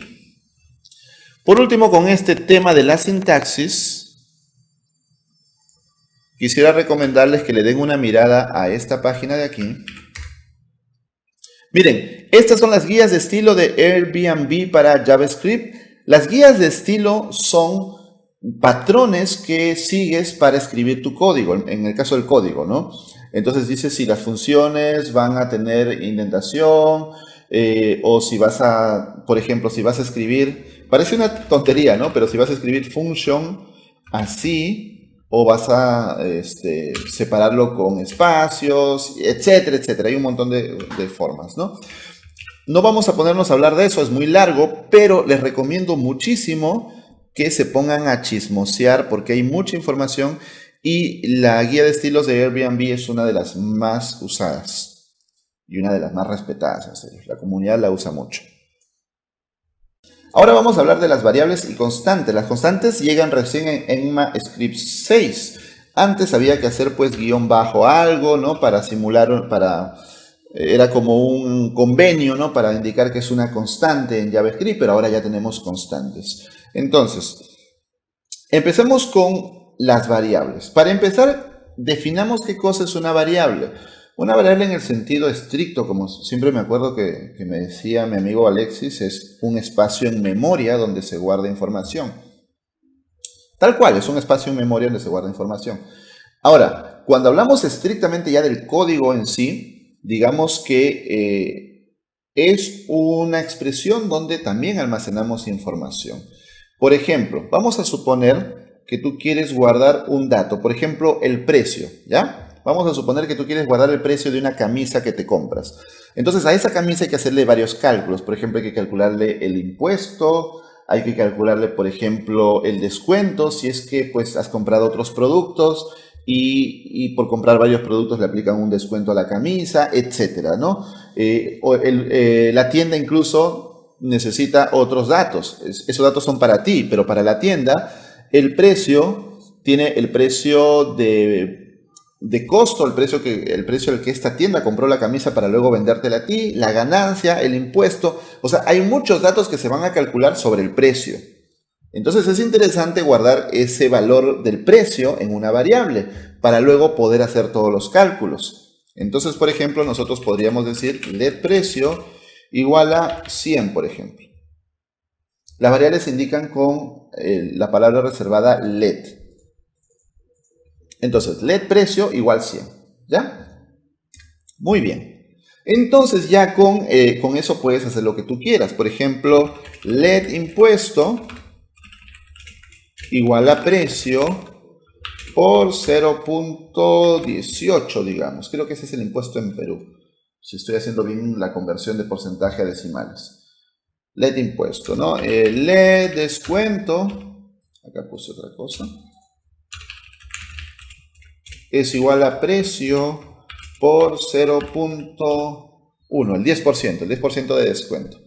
Por último, con este tema de la sintaxis, quisiera recomendarles que le den una mirada a esta página de aquí. Miren, estas son las guías de estilo de Airbnb para JavaScript. Las guías de estilo son patrones que sigues para escribir tu código, en el caso del código, ¿no? Entonces dice si las funciones van a tener indentación, o si vas a, por ejemplo, si vas a escribir, parece una tontería, ¿no? Pero si vas a escribir function así, o vas a separarlo con espacios, etcétera, etcétera. Hay un montón de formas, ¿no? No vamos a ponernos a hablar de eso, es muy largo, pero les recomiendo muchísimo que se pongan a chismosear porque hay mucha información y la guía de estilos de Airbnb es una de las más usadas y una de las más respetadas. En serio. La comunidad la usa mucho. Ahora vamos a hablar de las variables y constantes. Las constantes llegan recién en ECMAScript 6. Antes había que hacer pues guión bajo algo, ¿no? Para simular, era como un convenio, ¿no? Para indicar que es una constante en JavaScript, pero ahora ya tenemos constantes. Entonces, empecemos con las variables. Para empezar, definamos qué cosa es una variable. Una variable en el sentido estricto, como siempre me acuerdo que me decía mi amigo Alexis, es un espacio en memoria donde se guarda información. Tal cual, es un espacio en memoria donde se guarda información. Ahora, cuando hablamos estrictamente ya del código en sí, digamos que es una expresión donde también almacenamos información. Por ejemplo, vamos a suponer que tú quieres guardar un dato, por ejemplo, el precio, ¿ya? Vamos a suponer que tú quieres guardar el precio de una camisa que te compras. Entonces, a esa camisa hay que hacerle varios cálculos. Por ejemplo, hay que calcularle el impuesto, hay que calcularle, por ejemplo, el descuento, si es que pues has comprado otros productos y por comprar varios productos le aplican un descuento a la camisa, etcétera, ¿no? La tienda incluso necesita otros datos. Esos datos son para ti, pero para la tienda el precio tiene el precio de costo, el precio al que esta tienda compró la camisa para luego vendértela a ti, la ganancia, el impuesto. O sea, hay muchos datos que se van a calcular sobre el precio. Entonces es interesante guardar ese valor del precio en una variable para luego poder hacer todos los cálculos. Entonces, por ejemplo, nosotros podríamos decir let precio igual a 100, por ejemplo. Las variables se indican con la palabra reservada let. Entonces, let precio igual 100, ¿ya? Muy bien. Entonces ya con eso puedes hacer lo que tú quieras. Por ejemplo, let impuesto igual a precio por 0.18, digamos. Creo que ese es el impuesto en Perú. Si estoy haciendo bien la conversión de porcentaje a decimales. Let impuesto, ¿no? Let descuento. Acá puse otra cosa. Es igual a precio por 0.1, el 10% de descuento.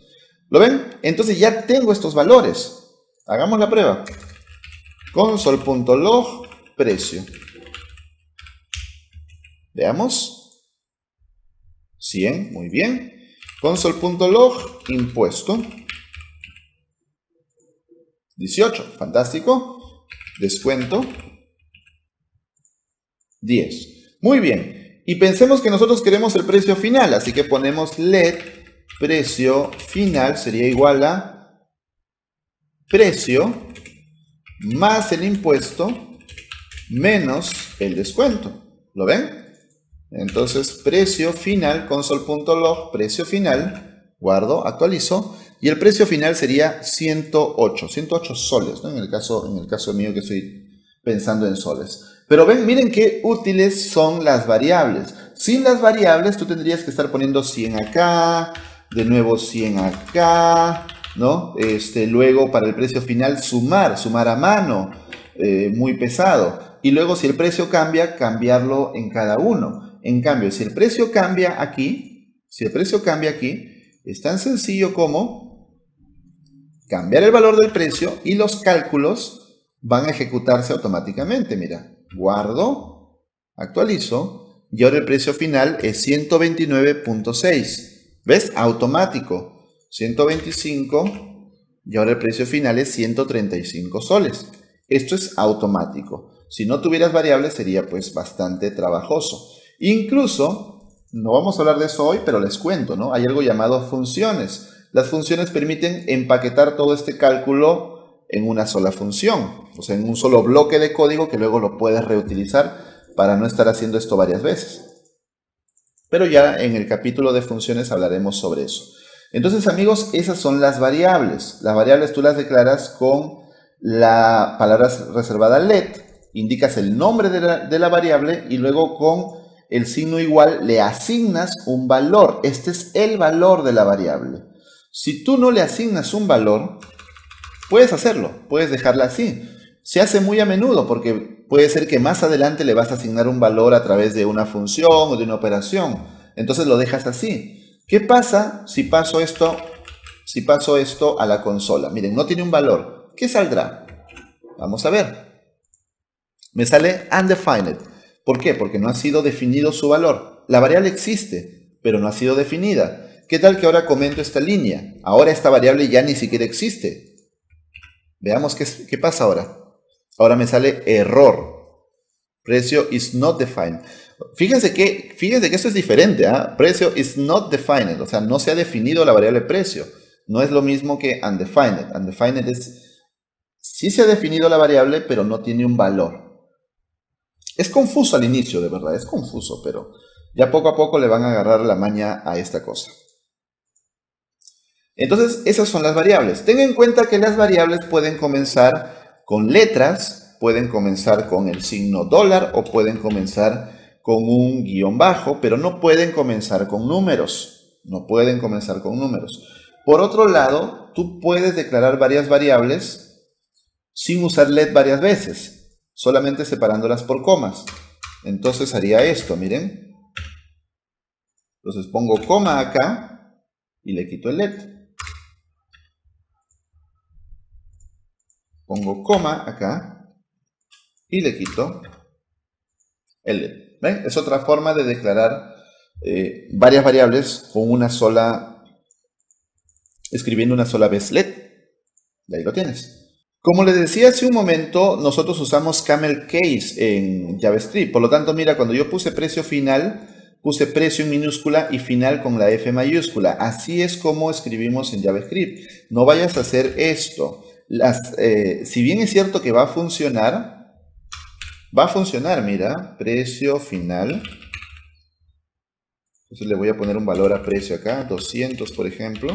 ¿Lo ven? Entonces ya tengo estos valores. Hagamos la prueba. Console.log precio. Veamos. 100, muy bien. Console.log impuesto. 18, fantástico. Descuento. 10. Muy bien. Y pensemos que nosotros queremos el precio final, así que ponemos let precio final sería igual a precio más el impuesto menos el descuento. ¿Lo ven? Entonces, precio final, console.log, precio final, guardo, actualizo, y el precio final sería 108 soles, ¿no? En el caso mío que estoy pensando en soles. Pero ven, miren qué útiles son las variables. Sin las variables tú tendrías que estar poniendo 100 acá, de nuevo 100 acá, ¿no? Luego para el precio final sumar a mano, muy pesado. Y luego si el precio cambia, cambiarlo en cada uno. En cambio, si el precio cambia aquí, es tan sencillo como cambiar el valor del precio y los cálculos van a ejecutarse automáticamente. Mira, guardo, actualizo y ahora el precio final es 129.6. ¿Ves? Automático. 125 y ahora el precio final es 135 soles. Esto es automático. Si no tuvieras variables sería pues bastante trabajoso. Incluso, no vamos a hablar de eso hoy, pero les cuento, ¿no? Hay algo llamado funciones. Las funciones permiten empaquetar todo este cálculo en una sola función, o sea, en un solo bloque de código que luego lo puedes reutilizar para no estar haciendo esto varias veces. Pero ya en el capítulo de funciones hablaremos sobre eso. Entonces, amigos, esas son las variables. Las variables tú las declaras con la palabra reservada let, indicas el nombre de la variable y luego con el signo igual le asignas un valor. Este es el valor de la variable. Si tú no le asignas un valor, puedes hacerlo, puedes dejarla así. Se hace muy a menudo porque puede ser que más adelante le vas a asignar un valor a través de una función o de una operación. Entonces lo dejas así. ¿Qué pasa si paso esto a la consola? Miren, no tiene un valor. ¿Qué saldrá? Vamos a ver. Me sale undefined. ¿Por qué? Porque no ha sido definido su valor. La variable existe, pero no ha sido definida. ¿Qué tal que ahora comento esta línea? Ahora esta variable ya ni siquiera existe. Veamos qué pasa ahora. Ahora me sale error. Precio is not defined. Fíjense que esto es diferente. Precio is not defined. O sea, no se ha definido la variable precio. No es lo mismo que undefined. Undefined es, sí se ha definido la variable, pero no tiene un valor. Es confuso al inicio, de verdad. Es confuso, pero ya poco a poco le van a agarrar la maña a esta cosa. Entonces, esas son las variables. Ten en cuenta que las variables pueden comenzar con letras pueden comenzar con el signo dólar o pueden comenzar con un guión bajo, pero no pueden comenzar con números. No pueden comenzar con números. Por otro lado, tú puedes declarar varias variables sin usar let varias veces, solamente separándolas por comas. Entonces haría esto, miren. Entonces pongo coma acá y le quito el let. Pongo coma acá y le quito el let. ¿Ven? Es otra forma de declarar varias variables con una sola, escribiendo una sola vez let. Y ahí lo tienes. Como les decía hace un momento, nosotros usamos camel case en JavaScript. Por lo tanto, mira, cuando yo puse precio final, puse precio en minúscula y final con la F mayúscula. Así es como escribimos en JavaScript. No vayas a hacer esto. Si bien es cierto que va a funcionar, mira, precio final. Entonces le voy a poner un valor a precio acá, 200 por ejemplo.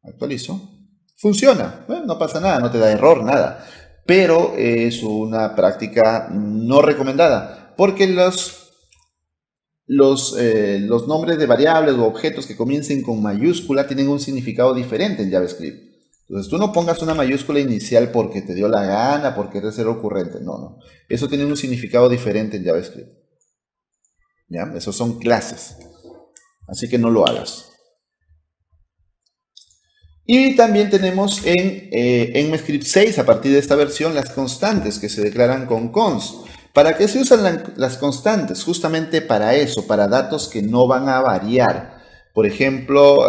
Actualizo. Funciona, no pasa nada, no te da error, nada. Pero es una práctica no recomendada, porque los nombres de variables o objetos que comiencen con mayúscula tienen un significado diferente en JavaScript. Entonces tú no pongas una mayúscula inicial porque te dio la gana, porque eres ser ocurrente. No. Eso tiene un significado diferente en JavaScript. ¿Ya? Esos son clases. Así que no lo hagas. Y también tenemos en ECMAScript 6, a partir de esta versión, las constantes que se declaran con const. ¿Para qué se usan las constantes? Justamente para eso, para datos que no van a variar. Por ejemplo,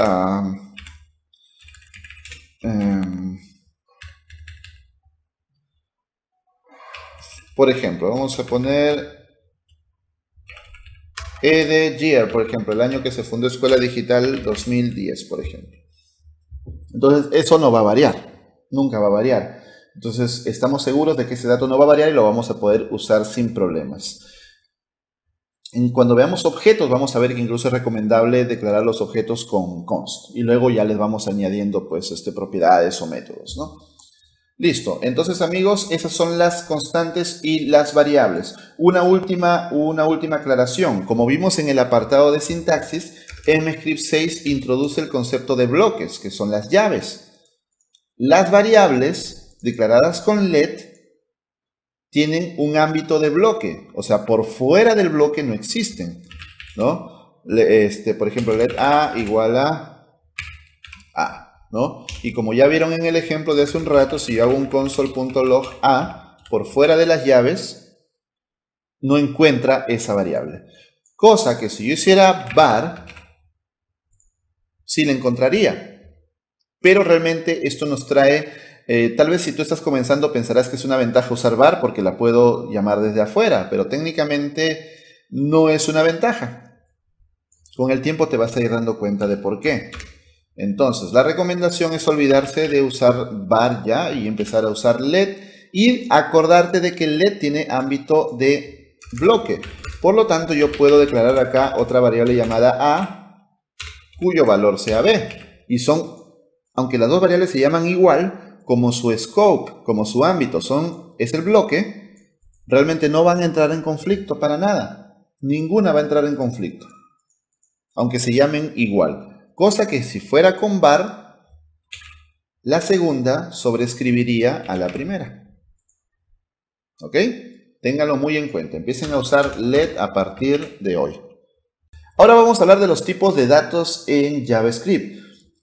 vamos a poner de year, por ejemplo, el año que se fundó Escuela Digital 2010, por ejemplo. Entonces, eso no va a variar, nunca va a variar. Entonces, estamos seguros de que ese dato no va a variar y lo vamos a poder usar sin problemas. Cuando veamos objetos, vamos a ver que incluso es recomendable declarar los objetos con const. Y luego ya les vamos añadiendo, pues, propiedades o métodos, ¿no? Listo. Entonces, amigos, esas son las constantes y las variables. Una última aclaración. Como vimos en el apartado de sintaxis, ECMAScript 6 introduce el concepto de bloques, que son las llaves. Las variables declaradas con let tienen un ámbito de bloque, o sea, por fuera del bloque no existen, ¿no? Por ejemplo, let a igual a, ¿no? Y como ya vieron en el ejemplo de hace un rato, si yo hago un console.log a, por fuera de las llaves, no encuentra esa variable. Cosa que si yo hiciera var, sí la encontraría. Pero realmente esto nos trae, tal vez si tú estás comenzando pensarás que es una ventaja usar var porque la puedo llamar desde afuera, pero técnicamente no es una ventaja. Con el tiempo te vas a ir dando cuenta de por qué. Entonces, la recomendación es olvidarse de usar var ya y empezar a usar let y acordarte de que let tiene ámbito de bloque. Por lo tanto, yo puedo declarar acá otra variable llamada a cuyo valor sea b. Y son, aunque las dos variables se llaman igual, como su scope, como su ámbito es el bloque, realmente no van a entrar en conflicto para nada. Ninguna va a entrar en conflicto, aunque se llamen igual. Cosa que si fuera con var, la segunda sobreescribiría a la primera. ¿Ok? Ténganlo muy en cuenta. Empiecen a usar let a partir de hoy. Ahora vamos a hablar de los tipos de datos en JavaScript.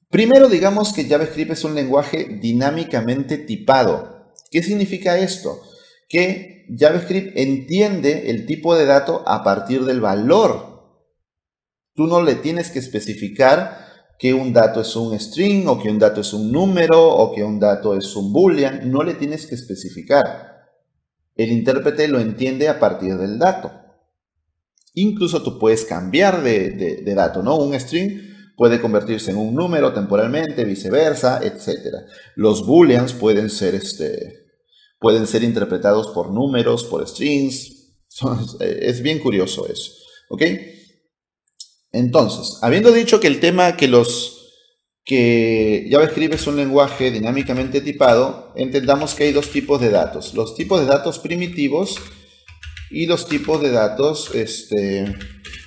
Primero, digamos que JavaScript es un lenguaje dinámicamente tipado. ¿Qué significa esto? Que JavaScript entiende el tipo de dato a partir del valor. Tú no le tienes que especificar que un dato es un string, o que un dato es un número, o que un dato es un boolean. No le tienes que especificar. El intérprete lo entiende a partir del dato. Incluso tú puedes cambiar de dato, ¿no? Un string puede convertirse en un número temporalmente, viceversa, etc. Los booleans pueden ser interpretados por números, por strings. Es bien curioso eso, ¿ok? Entonces, habiendo dicho que que JavaScript es un lenguaje dinámicamente tipado, entendamos que hay dos tipos de datos. Los tipos de datos primitivos y los tipos de datos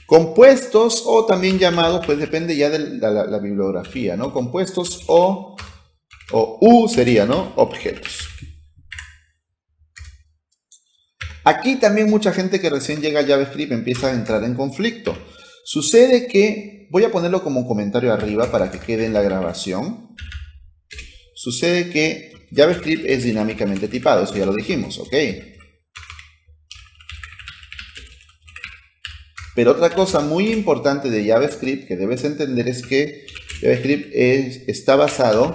compuestos, o también llamados, pues depende ya de la bibliografía, ¿no? Compuestos o sería, ¿no? Objetos. Aquí también mucha gente que recién llega a JavaScript empieza a entrar en conflicto. Sucede que, voy a ponerlo como un comentario arriba para que quede en la grabación. Sucede que JavaScript es dinámicamente tipado, eso ya lo dijimos, ¿ok? Pero otra cosa muy importante de JavaScript que debes entender es que JavaScript está basado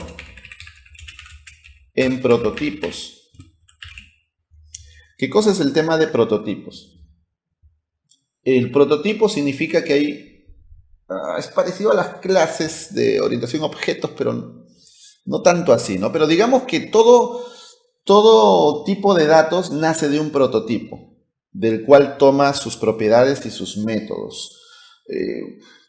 en prototipos. ¿Qué cosa es el tema de prototipos? El prototipo significa que hay... es parecido a las clases de orientación a objetos, pero no tanto así, ¿no? Pero digamos que todo tipo de datos nace de un prototipo, del cual toma sus propiedades y sus métodos.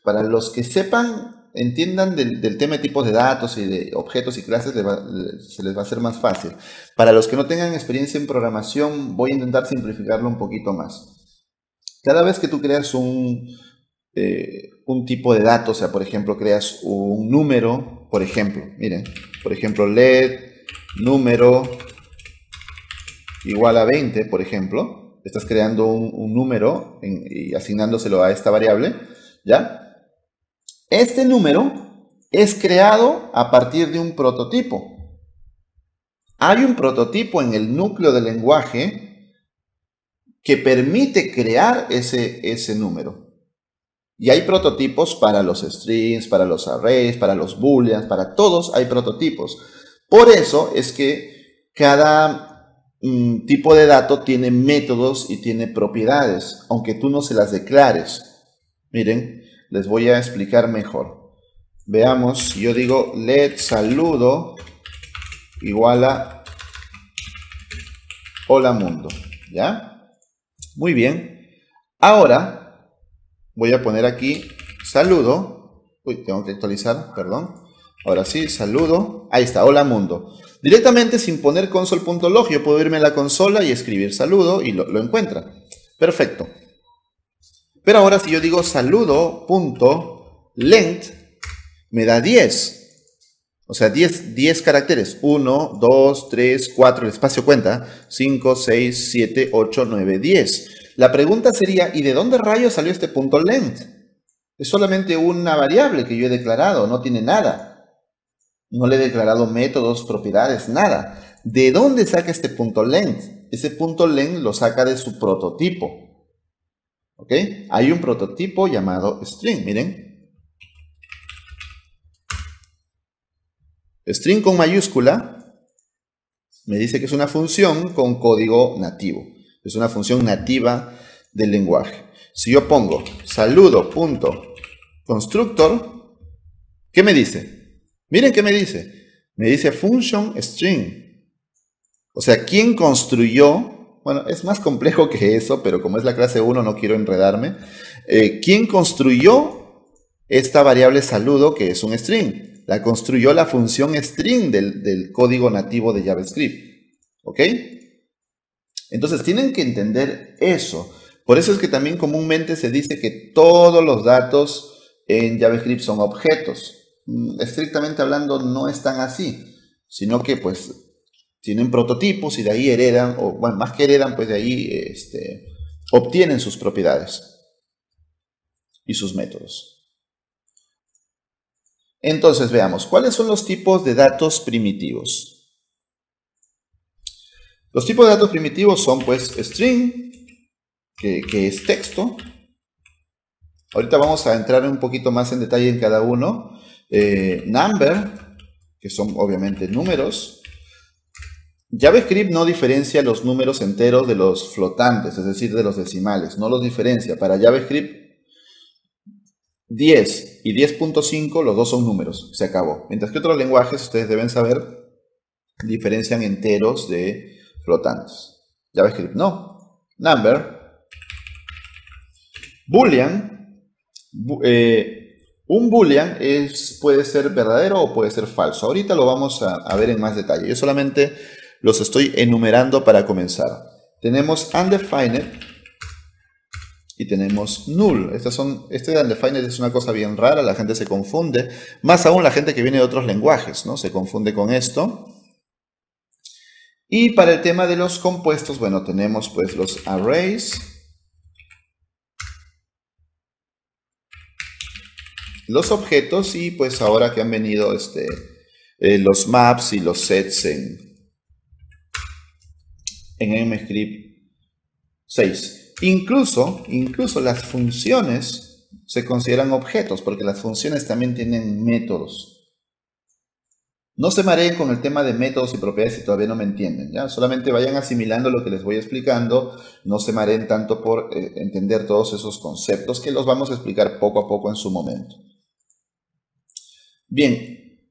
Para los que sepan, entiendan del tema de tipos de datos y de objetos y clases, se les va a hacer más fácil. Para los que no tengan experiencia en programación, voy a intentar simplificarlo un poquito más. Cada vez que tú creas un tipo de datos, o sea, por ejemplo, creas un número, por ejemplo, miren, por ejemplo, let número igual a 20, por ejemplo, estás creando un número y asignándoselo a esta variable, ¿ya? Este número es creado a partir de un prototipo. Hay un prototipo en el núcleo del lenguaje que permite crear ese número. Y hay prototipos para los strings, para los arrays, para los booleans, para todos hay prototipos. Por eso es que cada tipo de dato tiene métodos y tiene propiedades, aunque tú no se las declares. Miren, les voy a explicar mejor. Veamos, yo digo let saludo igual a hola mundo, ¿ya? Muy bien. Ahora voy a poner aquí saludo. Uy, tengo que actualizar, perdón. Ahora sí, saludo. Ahí está, hola mundo. Directamente sin poner console.log, yo puedo irme a la consola y escribir saludo y lo encuentra. Perfecto. Pero ahora si yo digo saludo.length, me da 10. O sea, 10 caracteres. 1, 2, 3, 4, el espacio cuenta. 5, 6, 7, 8, 9, 10. La pregunta sería, ¿y de dónde rayos salió este punto length? Es solamente una variable que yo he declarado, no tiene nada. No le he declarado métodos, propiedades, nada. ¿De dónde saca este punto length? Ese punto length lo saca de su prototipo. ¿Ok? Hay un prototipo llamado string, miren. String con mayúscula me dice que es una función con código nativo. Es una función nativa del lenguaje. Si yo pongo saludo.constructor, ¿qué me dice? Miren qué me dice. Me dice function string. O sea, ¿quién construyó? Bueno, es más complejo que eso, pero como es la clase 1 no quiero enredarme. ¿Quién construyó esta variable saludo que es un string? La construyó la función string del código nativo de JavaScript. ¿Ok? Entonces tienen que entender eso. Por eso es que también comúnmente se dice que todos los datos en JavaScript son objetos. Estrictamente hablando no es tan así, sino que pues tienen prototipos y de ahí heredan, o bueno, más que heredan, pues de ahí obtienen sus propiedades y sus métodos. Entonces veamos, ¿cuáles son los tipos de datos primitivos? Los tipos de datos primitivos son pues string, que es texto. Ahorita vamos a entrar un poquito más en detalle en cada uno. Number, que son obviamente números. JavaScript no diferencia los números enteros de los flotantes, es decir, de los decimales. No los diferencia. Para JavaScript, 10 y 10.5, los dos son números. Se acabó. Mientras que otros lenguajes, ustedes deben saber, diferencian enteros de flotantes. JavaScript no. Number. Boolean. Un boolean puede ser verdadero o puede ser falso. Ahorita lo vamos a ver en más detalle. Yo solamente los estoy enumerando para comenzar. Tenemos undefined y tenemos null. Este undefined es una cosa bien rara, la gente se confunde. Más aún la gente que viene de otros lenguajes, ¿no? Se confunde con esto. Y para el tema de los compuestos, bueno, tenemos pues los arrays, los objetos y pues ahora que han venido los maps y los sets en MScript 6. Incluso las funciones se consideran objetos porque las funciones también tienen métodos. No se mareen con el tema de métodos y propiedades si todavía no me entienden, ¿ya? Solamente vayan asimilando lo que les voy explicando. No se mareen tanto por entender todos esos conceptos que los vamos a explicar poco a poco en su momento. Bien,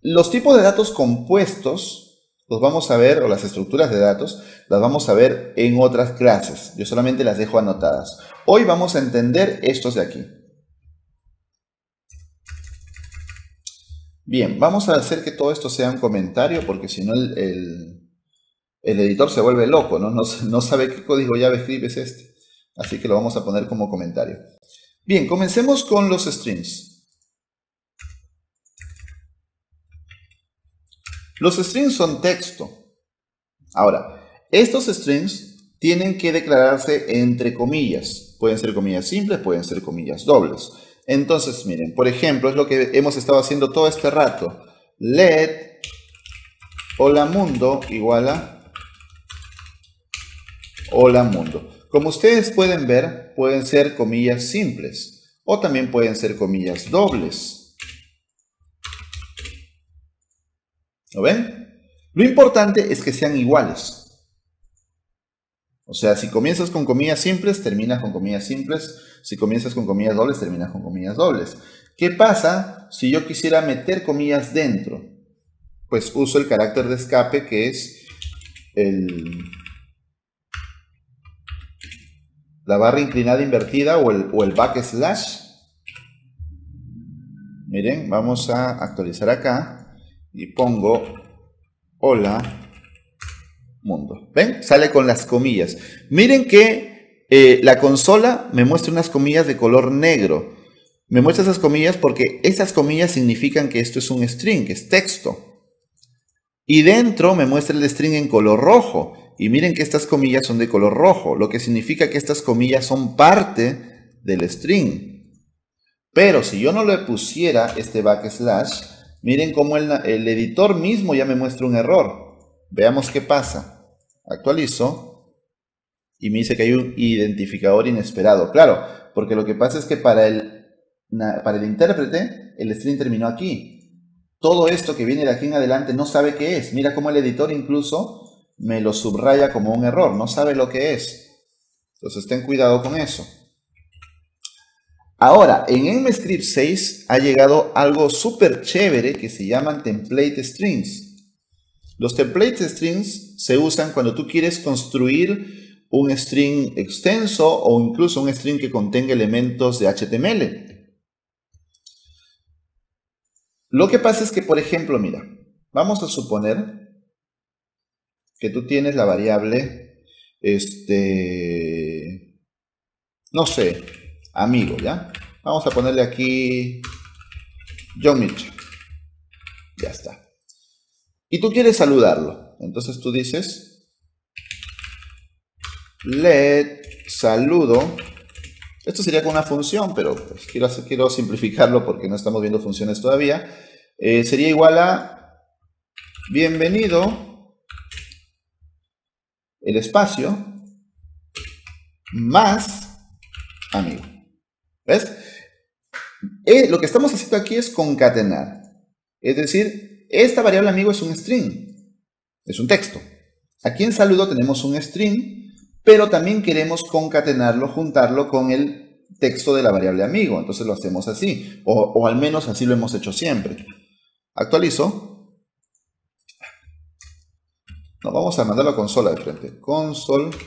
los tipos de datos compuestos los vamos a ver, o las estructuras de datos, las vamos a ver en otras clases. Yo solamente las dejo anotadas. Hoy vamos a entender estos de aquí. Bien, vamos a hacer que todo esto sea un comentario, porque si no el editor se vuelve loco, ¿no? No sabe qué código JavaScript es este. Así que lo vamos a poner como comentario. Bien, comencemos con los strings. Los strings son texto. Ahora, estos strings tienen que declararse entre comillas. Pueden ser comillas simples, pueden ser comillas dobles. Entonces, miren, por ejemplo, es lo que hemos estado haciendo todo este rato. Let hola mundo igual a hola mundo. Como ustedes pueden ver, pueden ser comillas simples o también pueden ser comillas dobles. ¿Lo ven? Lo importante es que sean iguales. O sea, si comienzas con comillas simples, terminas con comillas simples. Si comienzas con comillas dobles, terminas con comillas dobles. ¿Qué pasa si yo quisiera meter comillas dentro? Pues uso el carácter de escape, que es la barra inclinada invertida o el backslash. Miren, vamos a actualizar acá. Y pongo hola mundo. ¿Ven? Sale con las comillas. Miren que la consola me muestra unas comillas de color negro. Me muestra esas comillas porque esas comillas significan que esto es un string, que es texto. Y dentro me muestra el string en color rojo. Y miren que estas comillas son de color rojo, lo que significa que estas comillas son parte del string. Pero si yo no le pusiera este backslash, miren cómo el editor mismo ya me muestra un error. Veamos qué pasa. Actualizo y me dice que hay un identificador inesperado. Claro, porque lo que pasa es que para el intérprete el string terminó aquí. Todo esto que viene de aquí en adelante no sabe qué es. Mira cómo el editor incluso me lo subraya como un error. No sabe lo que es. Entonces ten cuidado con eso. Ahora, en MScript 6 ha llegado algo súper chévere que se llaman template strings. Los template strings se usan cuando tú quieres construir un string extenso o incluso un string que contenga elementos de HTML. Lo que pasa es que, por ejemplo, mira, vamos a suponer que tú tienes la variable, no sé, amigo, ¿ya? Vamos a ponerle aquí John Mitchell. Ya está. Y tú quieres saludarlo. Entonces tú dices let saludo. Esto sería con una función, pero pues quiero simplificarlo porque no estamos viendo funciones todavía. Sería igual a bienvenido, el espacio, más amigo. ¿Ves? Lo que estamos haciendo aquí es concatenar. Es decir, esta variable amigo es un string. Es un texto. Aquí en saludo tenemos un string, pero también queremos concatenarlo, juntarlo con el texto de la variable amigo. Entonces lo hacemos así. O al menos así lo hemos hecho siempre. Actualizo. No, vamos a mandar la consola de frente. Console.log.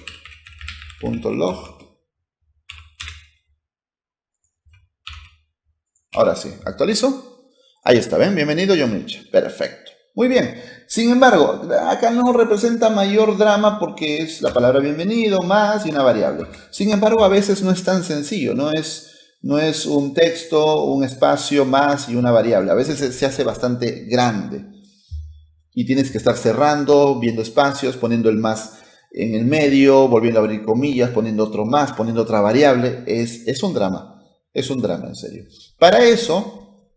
Ahora sí, actualizo. Ahí está, ¿ven? Bienvenido, John Milcha. Perfecto. Muy bien. Sin embargo, acá no representa mayor drama porque es la palabra bienvenido más y una variable. Sin embargo, a veces no es tan sencillo, no es un texto, un espacio más y una variable. A veces se hace bastante grande y tienes que estar cerrando, viendo espacios, poniendo el más en el medio, volviendo a abrir comillas, poniendo otro más, poniendo otra variable. Es un drama en serio. Para eso,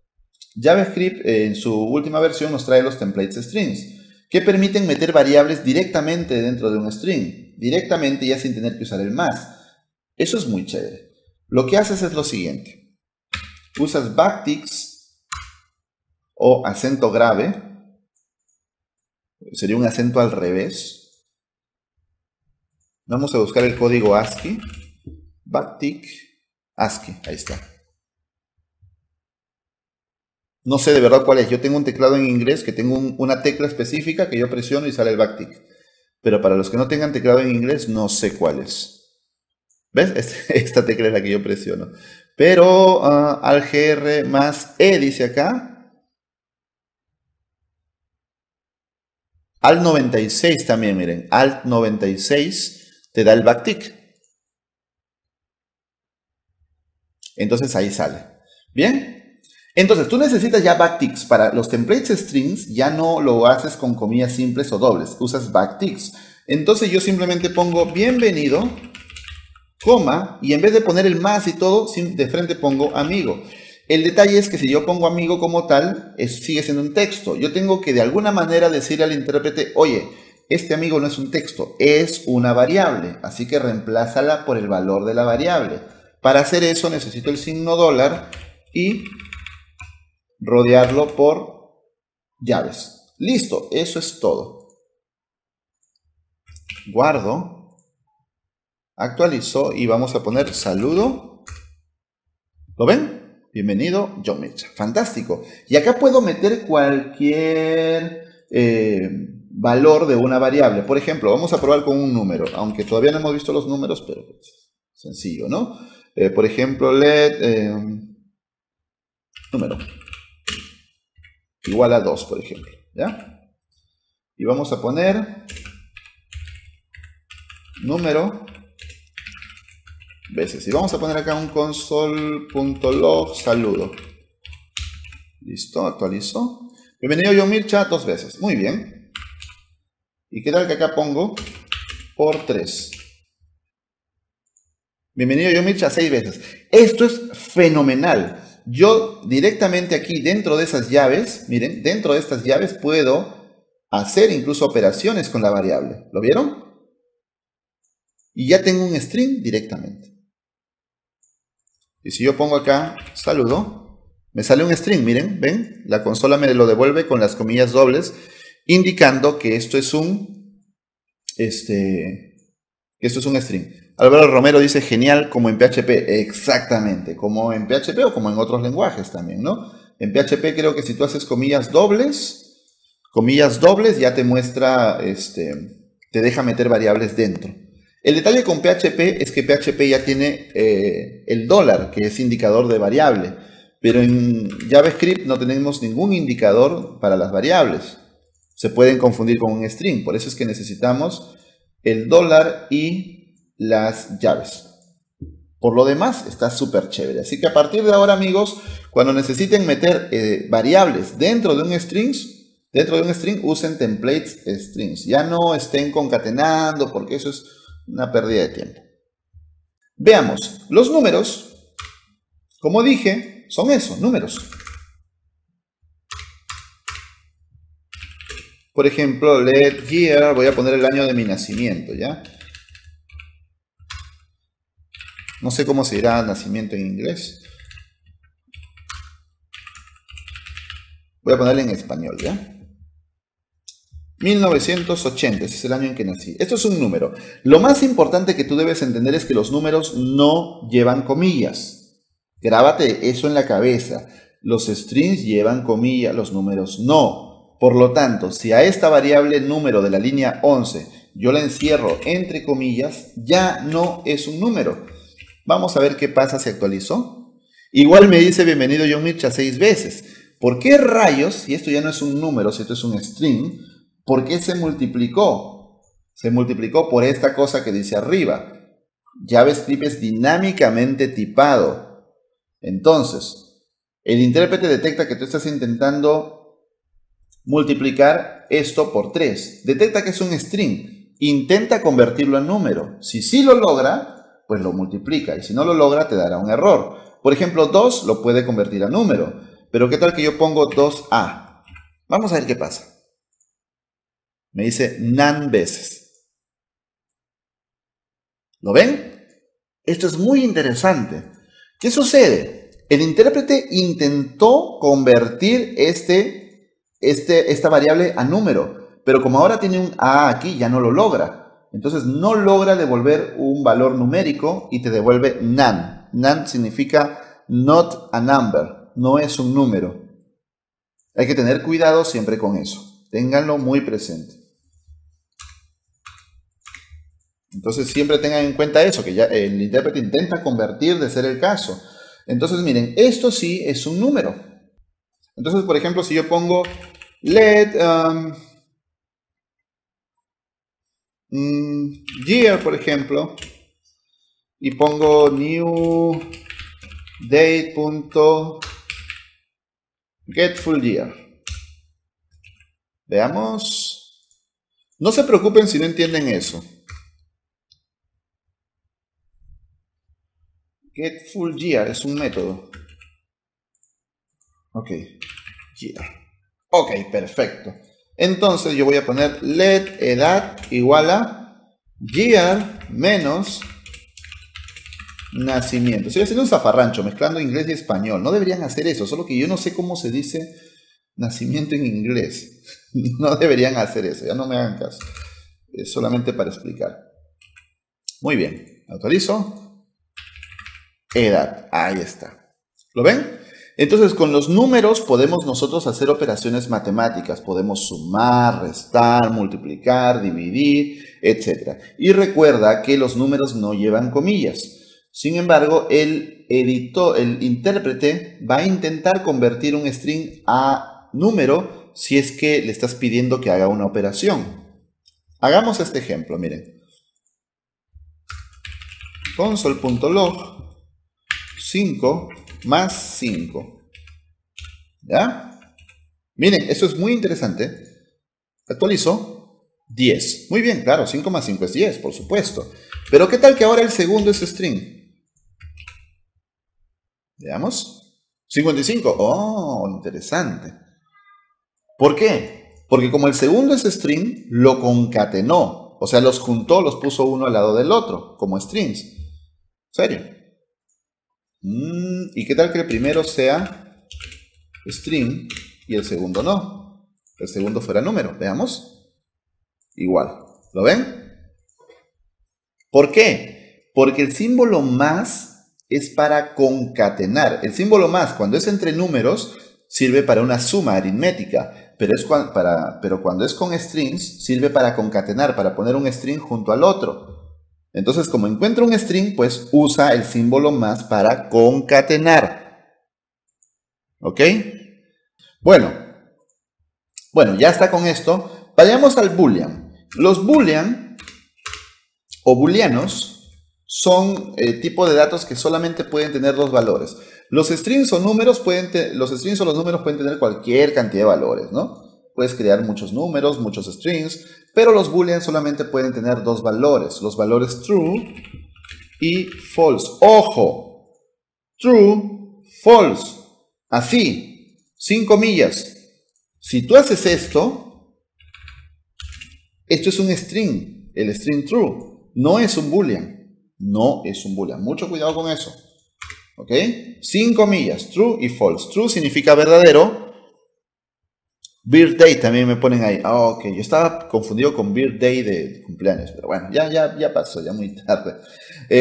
JavaScript en su última versión nos trae los templates strings, que permiten meter variables directamente dentro de un string, directamente ya sin tener que usar el más. Eso es muy chévere. Lo que haces es lo siguiente. Usas backticks o acento grave, sería un acento al revés. Vamos a buscar el código ASCII, backtick, ASCII, ahí está. No sé de verdad cuál es. Yo tengo un teclado en inglés que tengo una tecla específica que yo presiono y sale el backtick. Pero para los que no tengan teclado en inglés, no sé cuál es. ¿Ves? Esta tecla es la que yo presiono. Pero AltGr más E dice acá. Alt 96 también, miren. Alt 96 te da el backtick. Entonces ahí sale. ¿Bien? Entonces, tú necesitas ya backticks. Para los templates strings ya no lo haces con comillas simples o dobles. Usas backticks. Entonces yo simplemente pongo bienvenido, coma, y en vez de poner el más y todo, de frente pongo amigo. El detalle es que si yo pongo amigo como tal, sigue siendo un texto. Yo tengo que de alguna manera decirle al intérprete, oye, este amigo no es un texto, es una variable. Así que reemplázala por el valor de la variable. Para hacer eso necesito el signo dólar y rodearlo por llaves. Listo, eso es todo. Guardo, actualizo y vamos a poner saludo. ¿Lo ven? Bienvenido, John Milcha. Fantástico. Y acá puedo meter cualquier valor de una variable. Por ejemplo, vamos a probar con un número, aunque todavía no hemos visto los números, pero sencillo, ¿no? Por ejemplo, let número igual a 2, por ejemplo, ¿ya? Y vamos a poner número veces. Y vamos a poner acá un console.log saludo. Listo, actualizo. Bienvenido John Milcha 2 veces. Muy bien. ¿Y qué tal que acá pongo por 3? Bienvenido John Milcha 6 veces. Esto es fenomenal. Yo directamente aquí dentro de esas llaves, miren, dentro de estas llaves puedo hacer incluso operaciones con la variable. ¿Lo vieron? Y ya tengo un string directamente. Y si yo pongo acá saludo, me sale un string, miren, ¿ven? La consola me lo devuelve con las comillas dobles, indicando que esto es un string. Álvaro Romero dice, genial, como en PHP. Exactamente, como en PHP o como en otros lenguajes también, ¿no? En PHP creo que si tú haces comillas dobles ya te muestra, te deja meter variables dentro. El detalle con PHP es que PHP ya tiene el dólar, que es indicador de variable. Pero en JavaScript no tenemos ningún indicador para las variables. Se pueden confundir con un string, por eso es que necesitamos el dólar y las llaves. Por lo demás, está súper chévere. Así que a partir de ahora, amigos, cuando necesiten meter variables dentro de un string, usen templates strings. Ya no estén concatenando porque eso es una pérdida de tiempo. Veamos, los números, como dije, son eso, números. Por ejemplo, let year, voy a poner el año de mi nacimiento, ¿ya? No sé cómo se dirá nacimiento en inglés. Voy a ponerle en español, ¿ya? 1980, ese es el año en que nací. Esto es un número. Lo más importante que tú debes entender es que los números no llevan comillas. Grábate eso en la cabeza. Los strings llevan comillas, los números no. Por lo tanto, si a esta variable número de la línea 11 yo la encierro entre comillas, ya no es un número. Vamos a ver qué pasa si actualizo. Igual me dice bienvenido John Mircha 6 veces. ¿Por qué rayos, si esto ya no es un número, si esto es un string, por qué se multiplicó? Se multiplicó por esta cosa que dice arriba. JavaScript es dinámicamente tipado. Entonces, el intérprete detecta que tú estás intentando multiplicar esto por 3. Detecta que es un string. Intenta convertirlo en número. Si sí lo logra, pues lo multiplica. Y si no lo logra, te dará un error. Por ejemplo, 2 lo puede convertir a número. Pero ¿qué tal que yo pongo 2a? Vamos a ver qué pasa. Me dice nan veces. ¿Lo ven? Esto es muy interesante. ¿Qué sucede? El intérprete intentó convertir esta variable a número. Pero como ahora tiene un a aquí, ya no lo logra. Entonces no logra devolver un valor numérico y te devuelve nan. Nan significa not a number, no es un número. Hay que tener cuidado siempre con eso. Ténganlo muy presente. Entonces siempre tengan en cuenta eso, que ya el intérprete intenta convertir de ser el caso. Entonces miren, esto sí es un número. Entonces, por ejemplo, si yo pongo let year, por ejemplo, y pongo new date.getFullYear. Veamos. No se preocupen si no entienden eso. GetFullYear es un método. Ok. Year. Ok, perfecto. Entonces yo voy a poner let edad igual a year menos nacimiento. Estoy haciendo un zafarrancho, mezclando inglés y español. No deberían hacer eso, solo que yo no sé cómo se dice nacimiento en inglés. No deberían hacer eso, ya no me hagan caso. Es solamente para explicar. Muy bien, actualizo. Edad, ahí está. ¿Lo ven? Entonces, con los números podemos nosotros hacer operaciones matemáticas. Podemos sumar, restar, multiplicar, dividir, etc. Y recuerda que los números no llevan comillas. Sin embargo, el intérprete va a intentar convertir un string a número si es que le estás pidiendo que haga una operación. Hagamos este ejemplo, miren. Console.log 5 más 5. ¿Ya? Miren, esto es muy interesante. Actualizo 10. Muy bien, claro, 5 más 5 es 10, por supuesto. Pero ¿qué tal que ahora el segundo es string? Veamos. 55. Oh, interesante. ¿Por qué? Porque como el segundo es string, lo concatenó. O sea, los juntó, los puso uno al lado del otro, como strings. ¿Serio? ¿Y qué tal que el primero sea string y el segundo no? El segundo fuera número. Veamos. Igual. ¿Lo ven? ¿Por qué? Porque el símbolo más es para concatenar. El símbolo más, cuando es entre números, sirve para una suma aritmética. Pero cuando es con strings, sirve para concatenar, para poner un string junto al otro. Entonces, como encuentra un string, pues usa el símbolo más para concatenar. ¿Ok? Bueno, ya está con esto. Vayamos al boolean. Los boolean o booleanos son tipo de datos que solamente pueden tener dos valores. Los strings o números los números pueden tener cualquier cantidad de valores, ¿no? Puedes crear muchos números, muchos strings, pero los boolean solamente pueden tener dos valores. Los valores true y false. ¡Ojo! True, false. Así, sin comillas. Si tú haces esto es un string, el string true. No es un boolean. No es un boolean. Mucho cuidado con eso. ¿Ok? Sin comillas. True y false. True significa verdadero. Birthday también me ponen ahí. Ok. Yo estaba confundido con birthday de cumpleaños. Pero bueno, ya pasó. Ya muy tarde.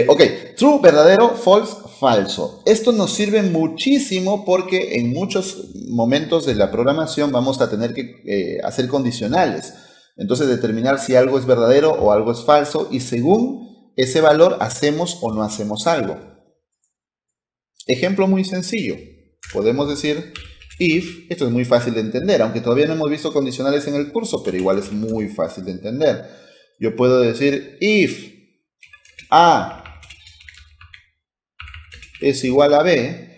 Ok. True, verdadero. False, falso. Esto nos sirve muchísimo porque en muchos momentos de la programación vamos a tener que hacer condicionales. Entonces determinar si algo es verdadero o algo es falso. Y según ese valor hacemos o no hacemos algo. Ejemplo muy sencillo. Podemos decir if, esto es muy fácil de entender, aunque todavía no hemos visto condicionales en el curso, pero igual es muy fácil de entender. Yo puedo decir if A es igual a B.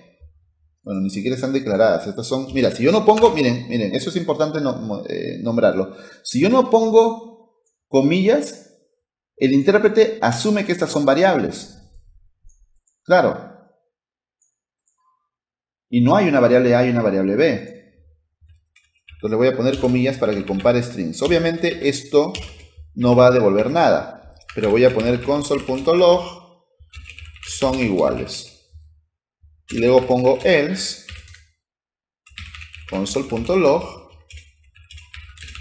Bueno, ni siquiera están declaradas. Estas son, mira, si yo no pongo, miren, eso es importante nombrarlo. Si yo no pongo comillas, el intérprete asume que estas son variables. Claro. Y no hay una variable A y una variable B. Entonces le voy a poner comillas para que compare strings. Obviamente esto no va a devolver nada. Pero voy a poner console.log son iguales. Y luego pongo else console.log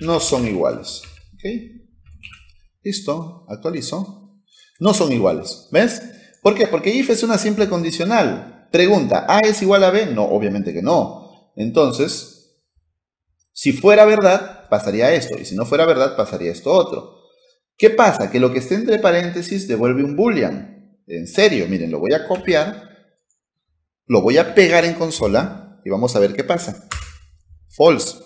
no son iguales. ¿Ok? Listo, actualizo. No son iguales. ¿Ves? ¿Por qué? Porque if es una simple condicional. Pregunta, ¿A es igual a B? No, obviamente que no. Entonces, si fuera verdad, pasaría esto. Y si no fuera verdad, pasaría esto otro. ¿Qué pasa? Que lo que esté entre paréntesis devuelve un boolean. En serio, miren, lo voy a copiar. Lo voy a pegar en consola y vamos a ver qué pasa. False.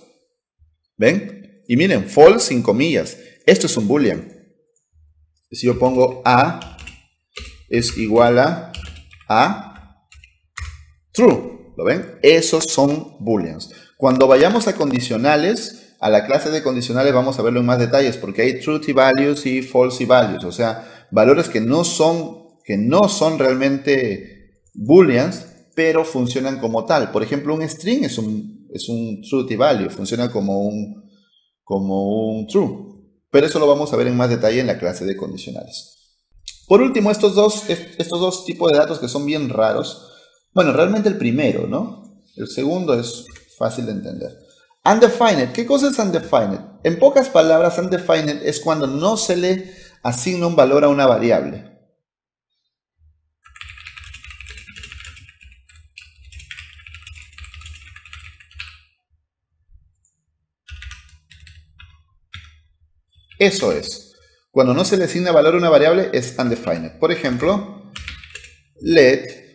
¿Ven? Y miren, false sin comillas. Esto es un boolean. Si yo pongo A es igual a true. ¿Lo ven? Esos son booleans. Cuando vayamos a condicionales, a la clase de condicionales vamos a verlo en más detalles porque hay truth y values y false y values. O sea, valores que no son realmente booleans, pero funcionan como tal. Por ejemplo, un string es un truth y value, funciona como un true. Pero eso lo vamos a ver en más detalle en la clase de condicionales. Por último, estos dos tipos de datos que son bien raros. Bueno, realmente el primero, ¿no? El segundo es fácil de entender. Undefined. ¿Qué cosa es undefined? En pocas palabras, undefined es cuando no se le asigna un valor a una variable. Eso es. Cuando no se le asigna valor a una variable es undefined. Por ejemplo, let.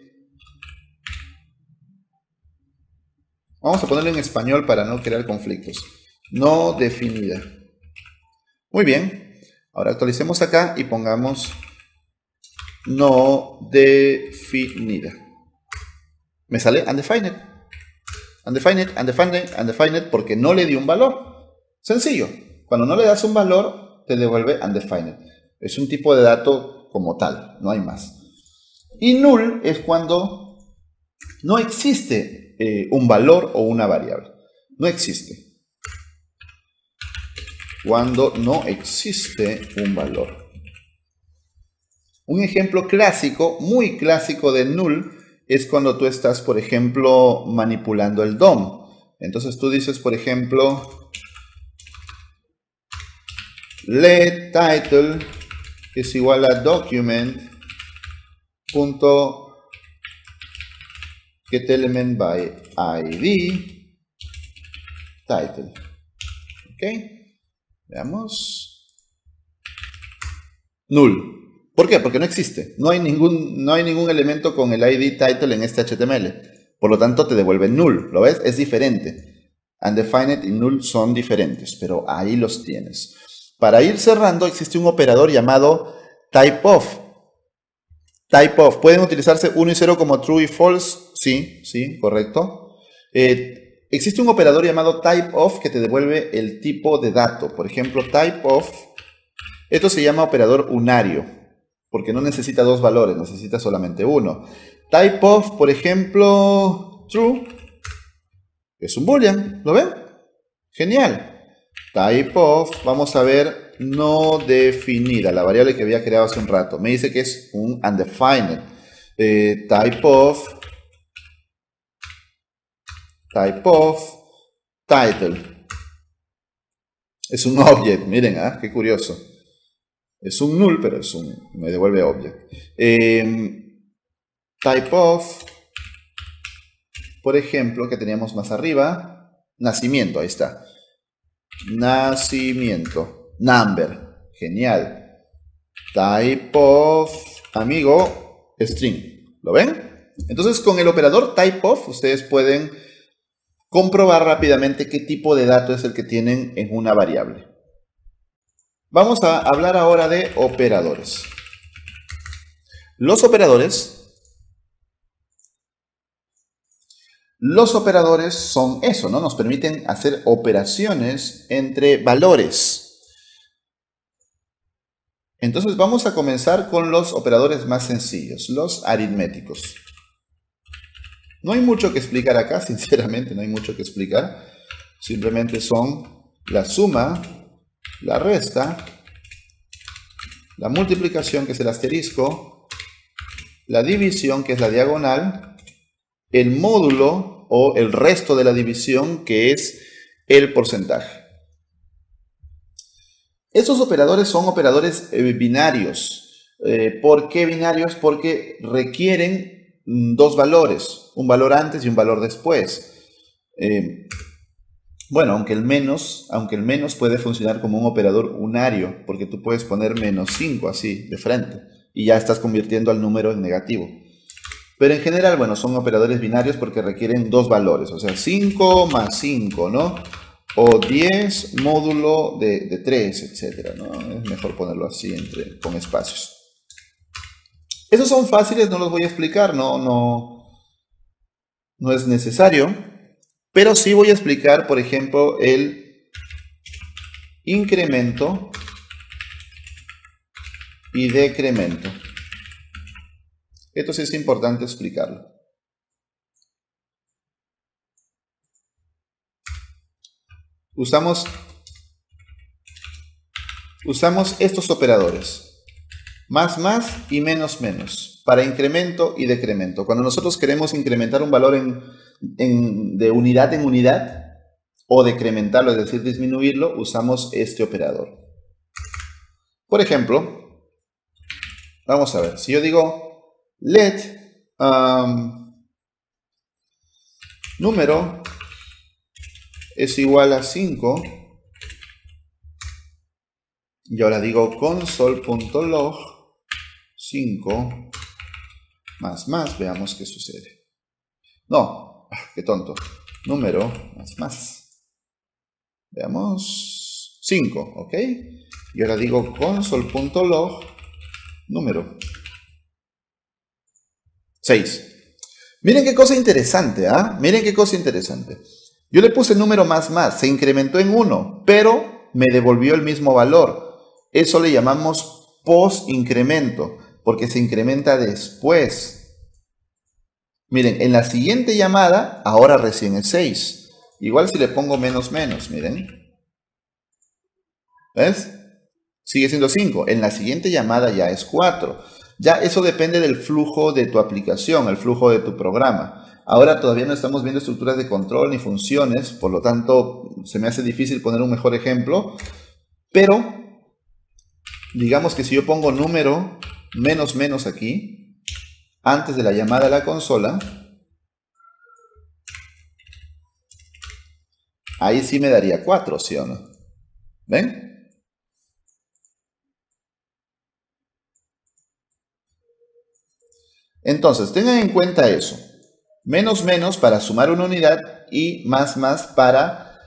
Vamos a ponerlo en español para no crear conflictos. No definida. Muy bien. Ahora actualicemos acá y pongamos no definida. Me sale undefined. Undefined porque no le di un valor. Sencillo. Cuando no le das un valor, te devuelve undefined. Es un tipo de dato como tal, no hay más. Y null es cuando no existe un valor o una variable. No existe. Cuando no existe un valor. Un ejemplo clásico, muy clásico de null, es cuando tú estás, por ejemplo, manipulando el DOM. Entonces tú dices, por ejemplo, let title es igual a document punto get element by id title. ¿Ok? Veamos. Null. ¿Por qué? Porque no existe. No hay ningún elemento con el id title en este HTML. Por lo tanto, te devuelve null. ¿Lo ves? Es diferente. Undefined y null son diferentes, pero ahí los tienes. Para ir cerrando, existe un operador llamado typeof. Typeof. ¿Pueden utilizarse 1 y 0 como true y false? Sí, correcto. Existe un operador llamado typeof que te devuelve el tipo de dato. Por ejemplo, typeof. Esto se llama operador unario, porque no necesita dos valores, necesita solamente uno. Typeof, por ejemplo, true, es un boolean. ¿Lo ven? Genial. Typeof, vamos a ver, no definida, la variable que había creado hace un rato. Me dice que es un undefined. Typeof title. Es un object, miren, qué curioso. Es un null, pero me devuelve object. Typeof, por ejemplo, que teníamos más arriba, nacimiento, ahí está. Nacimiento, number, genial. Typeof, amigo, string, ¿lo ven? Entonces, con el operador typeof, ustedes pueden comprobar rápidamente qué tipo de dato es el que tienen en una variable. Vamos a hablar ahora de operadores. Los operadores son eso, ¿no? Nos permiten hacer operaciones entre valores. Entonces vamos a comenzar con los operadores más sencillos, los aritméticos. No hay mucho que explicar acá, sinceramente, no hay mucho que explicar. Simplemente son la suma, la resta, la multiplicación, que es el asterisco, la división, que es la diagonal, el módulo o el resto de la división, que es el porcentaje. Estos operadores son operadores binarios. ¿Por qué binarios? Porque requieren dos valores, un valor antes y un valor después. Bueno, aunque el menos puede funcionar como un operador unario, porque tú puedes poner -5 así, de frente, y ya estás convirtiendo al número en negativo. Pero en general, bueno, son operadores binarios porque requieren dos valores, o sea, 5 más 5, ¿no? O 10 módulo de 3, etcétera, ¿no? Es mejor ponerlo así, con espacios. Esos son fáciles, no los voy a explicar, no es necesario. Pero sí voy a explicar, por ejemplo, el incremento y decremento. Esto sí es importante explicarlo. Usamos estos operadores, más y menos para incremento y decremento. Cuando nosotros queremos incrementar un valor de unidad en unidad o decrementarlo, es decir, disminuirlo, usamos este operador. Por ejemplo, vamos a ver, si yo digo let número es igual a 5, y ahora digo console.log 5 más, veamos qué sucede. No, qué tonto. Número más. Veamos, 5, ¿ok? Y ahora digo console.log número 6. Miren qué cosa interesante, ¿ah? Miren qué cosa interesante. Yo le puse el número más, se incrementó en 1, pero me devolvió el mismo valor. Eso le llamamos post-incremento, porque se incrementa después. Miren, en la siguiente llamada, ahora recién es 6. Igual si le pongo menos, miren. ¿Ves? Sigue siendo 5. En la siguiente llamada ya es 4. Ya eso depende del flujo de tu aplicación, el flujo de tu programa. Ahora todavía no estamos viendo estructuras de control ni funciones, por lo tanto se me hace difícil poner un mejor ejemplo. Pero digamos que si yo pongo número menos aquí, antes de la llamada a la consola, ahí sí me daría 4, ¿sí o no? ¿Ven? Entonces, tengan en cuenta eso. Menos para sumar una unidad y más para...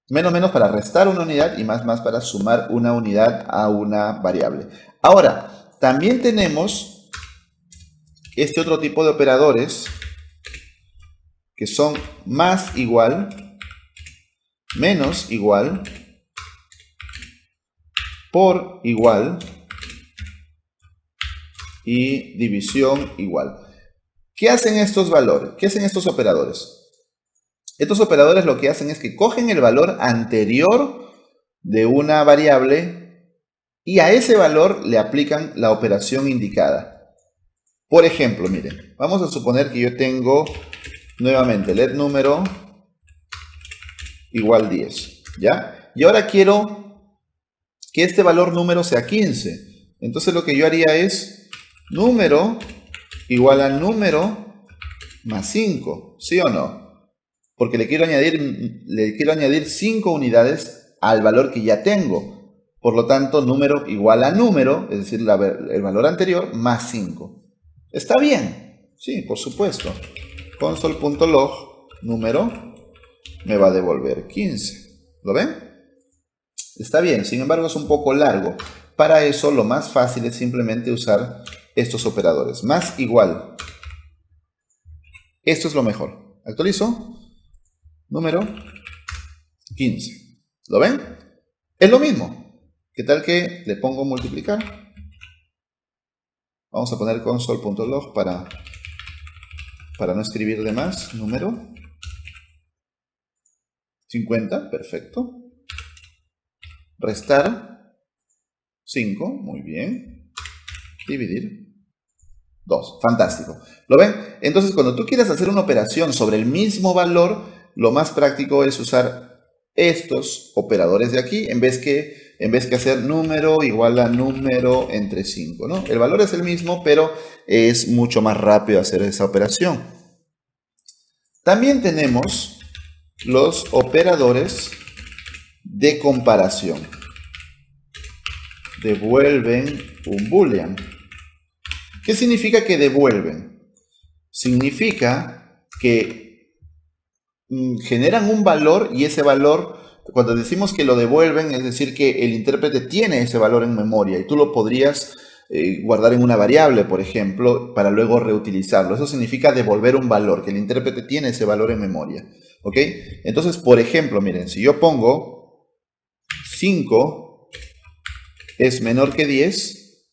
menos para restar una unidad y más para sumar una unidad a una variable. Ahora, también tenemos este otro tipo de operadores que son más igual, menos igual, por igual y división igual. ¿Qué hacen estos valores? ¿Qué hacen estos operadores? Estos operadores lo que hacen es que cogen el valor anterior de una variable y a ese valor le aplican la operación indicada. Por ejemplo, miren, vamos a suponer que yo tengo nuevamente let número igual 10, ¿ya? Y ahora quiero que este valor número sea 15. Entonces lo que yo haría es número igual a número más 5, ¿sí o no? Porque le quiero añadir 5 unidades al valor que ya tengo. Por lo tanto, número igual a número, es decir, el valor anterior, más 5. Está bien. Sí, por supuesto. Console.log número me va a devolver 15. ¿Lo ven? Está bien, sin embargo es un poco largo. Para eso lo más fácil es simplemente usar estos operadores. Más igual. Esto es lo mejor. Actualizo. Número 15. ¿Lo ven? Es lo mismo. ¿Qué tal que le pongo multiplicar? Vamos a poner console.log para no escribir de más. Número 50. Perfecto. Restar 5. Muy bien. Dividir 2. Fantástico. ¿Lo ven? Entonces, cuando tú quieras hacer una operación sobre el mismo valor, lo más práctico es usar estos operadores de aquí en vez que hacer número igual a número entre 5, ¿no? El valor es el mismo, pero es mucho más rápido hacer esa operación. También tenemos los operadores de comparación. Devuelven un boolean. ¿Qué significa que devuelven? Significa que generan un valor y ese valor, cuando decimos que lo devuelven, es decir que el intérprete tiene ese valor en memoria y tú lo podrías guardar en una variable, por ejemplo, para luego reutilizarlo. Eso significa devolver un valor, que el intérprete tiene ese valor en memoria. ¿Ok? Entonces, por ejemplo, miren, si yo pongo 5 es menor que 10,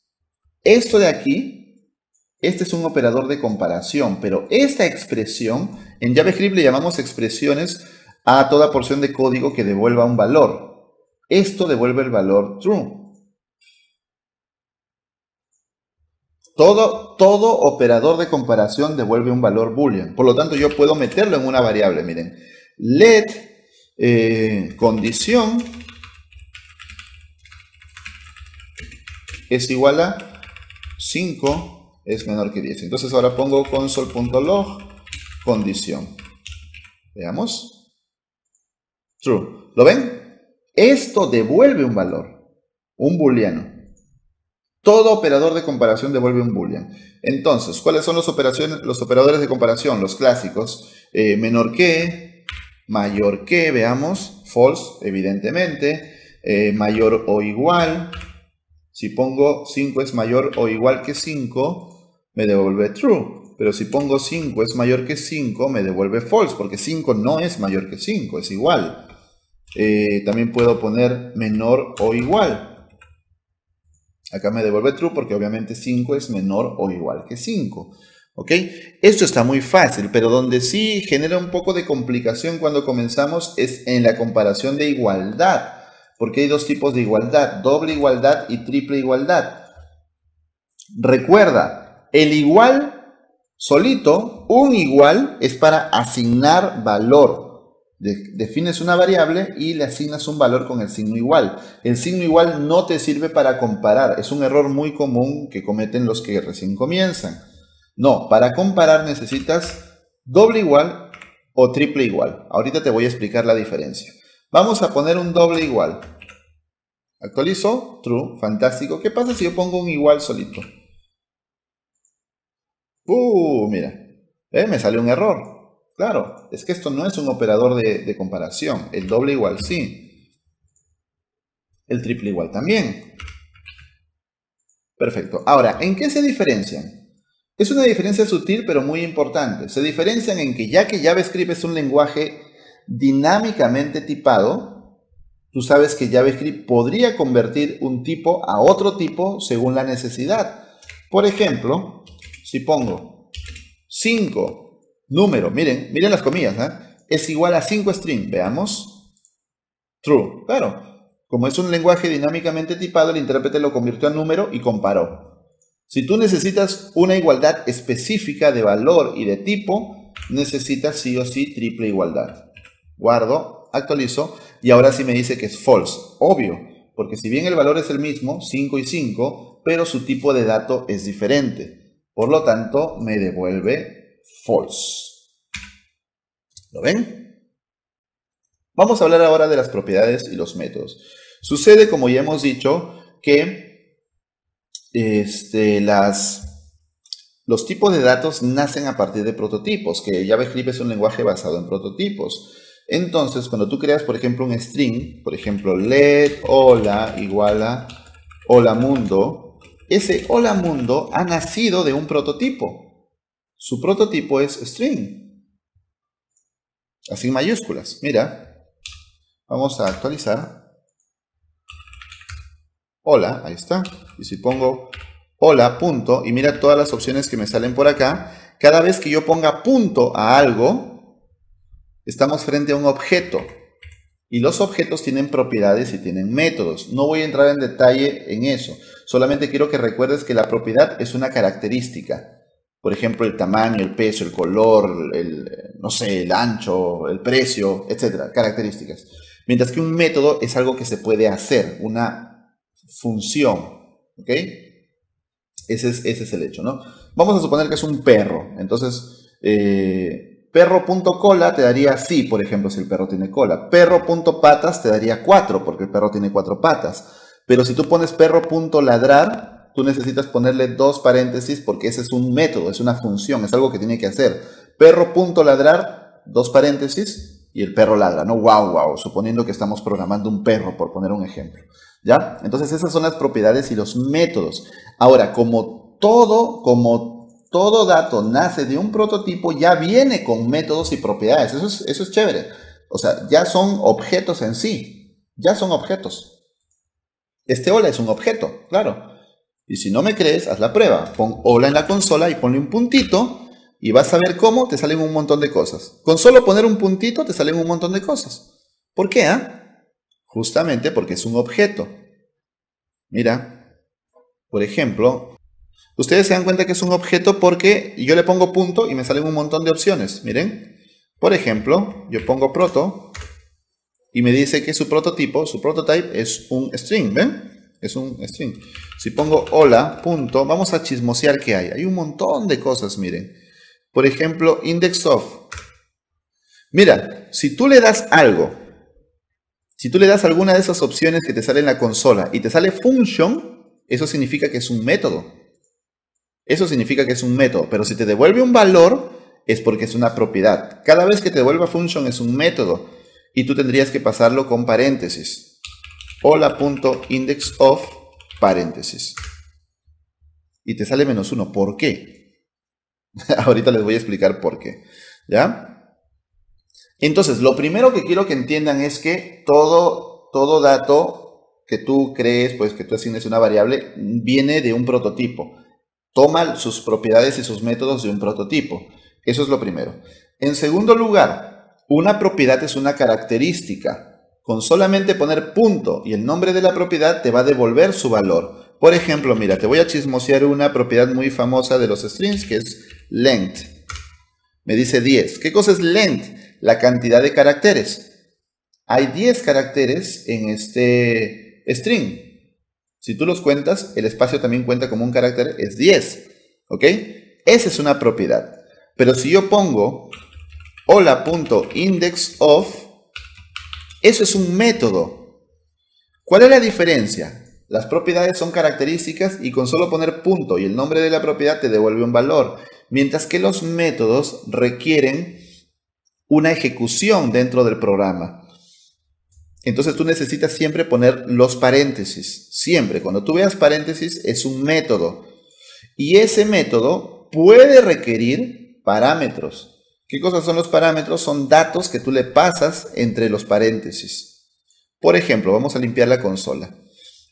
esto de aquí, este es un operador de comparación, pero esta expresión, en JavaScript le llamamos expresiones a toda porción de código que devuelva un valor. Esto devuelve el valor true. Todo operador de comparación devuelve un valor boolean. Por lo tanto, yo puedo meterlo en una variable. Miren, let condición es igual a 5 es menor que 10. Entonces ahora pongo console.log condición. Veamos. True. ¿Lo ven? Esto devuelve un valor, un booleano. Todo operador de comparación devuelve un boolean. Entonces, ¿cuáles son los operadores de comparación? Los clásicos. Menor que, mayor que, veamos. False, evidentemente. Mayor o igual. Si pongo 5 es mayor o igual que 5, me devuelve true. Pero si pongo 5 es mayor que 5, me devuelve false, porque 5 no es mayor que 5, es igual. También puedo poner menor o igual. Acá me devuelve true porque obviamente 5 es menor o igual que 5. ¿Ok? Esto está muy fácil, pero donde sí genera un poco de complicación cuando comenzamos es en la comparación de igualdad. Porque hay dos tipos de igualdad, doble igualdad y triple igualdad. Recuerda, el igual solito, un igual, es para asignar valor. Defines una variable y le asignas un valor con el signo igual. El signo igual no te sirve para comparar. Es un error muy común que cometen los que recién comienzan. No, para comparar necesitas doble igual o triple igual. Ahorita te voy a explicar la diferencia. Vamos a poner un doble igual. Actualizo, true, fantástico. ¿Qué pasa si yo pongo un igual solito? Mira, me sale un error. Claro, es que esto no es un operador de comparación. El doble igual sí. El triple igual también. Perfecto. Ahora, ¿en qué se diferencian? Es una diferencia sutil pero muy importante. Se diferencian en que ya que JavaScript es un lenguaje dinámicamente tipado, tú sabes que JavaScript podría convertir un tipo a otro tipo según la necesidad. Por ejemplo, si pongo 5 número, miren las comillas, es igual a 5 string, veamos. True, claro. Como es un lenguaje dinámicamente tipado, el intérprete lo convirtió a número y comparó. Si tú necesitas una igualdad específica de valor y de tipo, necesitas sí o sí triple igualdad. Guardo, actualizo y ahora sí me dice que es false. Obvio, porque si bien el valor es el mismo, 5 y 5, pero su tipo de dato es diferente. Por lo tanto, me devuelve false. ¿Lo ven? Vamos a hablar ahora de las propiedades y los métodos. Sucede, como ya hemos dicho, que las los tipos de datos nacen a partir de prototipos, que JavaScript es un lenguaje basado en prototipos. Entonces, cuando tú creas, por ejemplo, un string, por ejemplo, let hola igual a hola mundo, ese hola mundo ha nacido de un prototipo. Su prototipo es string. Así en mayúsculas. Mira, vamos a actualizar. Hola, ahí está. Y si pongo hola, punto, y mira todas las opciones que me salen por acá, cada vez que yo ponga punto a algo, estamos frente a un objeto. Y los objetos tienen propiedades y tienen métodos. No voy a entrar en detalle en eso. Solamente quiero que recuerdes que la propiedad es una característica. Por ejemplo, el tamaño, el peso, el color, no sé, el ancho, el precio, etcétera. Características. Mientras que un método es algo que se puede hacer, una función. ¿Ok? Ese es el hecho, ¿no? Vamos a suponer que es un perro. Entonces, perro.cola te daría sí, por ejemplo, si el perro tiene cola. Perro.patas te daría 4, porque el perro tiene 4 patas. Pero si tú pones perro.ladrar, tú necesitas ponerle 2 paréntesis porque ese es un método, es una función, es algo que tiene que hacer. Perro.ladrar, 2 paréntesis, y el perro ladra, ¿no? Wow, wow, suponiendo que estamos programando un perro, por poner un ejemplo. ¿Ya? Entonces esas son las propiedades y los métodos. Ahora, como todo dato nace de un prototipo, ya viene con métodos y propiedades. Eso es chévere. O sea, ya son objetos en sí. Ya son objetos. Este hola es un objeto, claro. Y si no me crees, haz la prueba. Pon hola en la consola y ponle un puntito y vas a ver cómo te salen un montón de cosas. Con solo poner un puntito te salen un montón de cosas. ¿Por qué? Justamente porque es un objeto. Mira, por ejemplo, ustedes se dan cuenta que es un objeto porque yo le pongo punto y me salen un montón de opciones. Miren, por ejemplo, yo pongo proto y me dice que su prototipo, su prototype es un string, ¿ven? Es un string. Si pongo hola, punto, vamos a chismosear qué hay. Hay un montón de cosas, miren. Por ejemplo, index of. Mira, si tú le das algo, si tú le das alguna de esas opciones que te sale en la consola y te sale function, eso significa que es un método. Eso significa que es un método, pero si te devuelve un valor es porque es una propiedad. Cada vez que te devuelva function es un método y tú tendrías que pasarlo con paréntesis. Hola.indexOf paréntesis. Y te sale -1. ¿Por qué? Ahorita les voy a explicar por qué. ¿Ya? Entonces, lo primero que quiero que entiendan es que todo dato que tú crees, pues que tú asignes una variable, viene de un prototipo. Toma sus propiedades y sus métodos de un prototipo. Eso es lo primero. En segundo lugar, una propiedad es una característica. Con solamente poner punto y el nombre de la propiedad te va a devolver su valor. Por ejemplo, mira, te voy a chismosear una propiedad muy famosa de los strings que es length. Me dice 10. ¿Qué cosa es length? La cantidad de caracteres. Hay 10 caracteres en este string. Si tú los cuentas, el espacio también cuenta como un carácter, es 10. ¿Ok? Esa es una propiedad. Pero si yo pongo hola.indexOf, eso es un método. ¿Cuál es la diferencia? Las propiedades son características y con solo poner punto y el nombre de la propiedad te devuelve un valor. Mientras que los métodos requieren una ejecución dentro del programa. Entonces tú necesitas siempre poner los paréntesis. Siempre. Cuando tú veas paréntesis es un método. Y ese método puede requerir parámetros. ¿Qué cosas son los parámetros? Son datos que tú le pasas entre los paréntesis. Por ejemplo, vamos a limpiar la consola.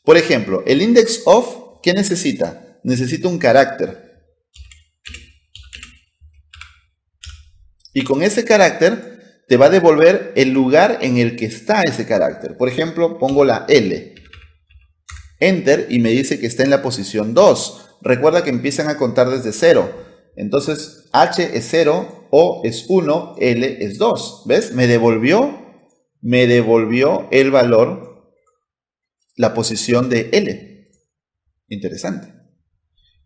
Por ejemplo, el index of, ¿qué necesita? Necesita un carácter. Y con ese carácter te va a devolver el lugar en el que está ese carácter. Por ejemplo, pongo la L. Enter y me dice que está en la posición 2. Recuerda que empiezan a contar desde 0. Entonces, H es 0, O es 1, L es 2. ¿Ves? Me devolvió el valor, la posición de L. Interesante.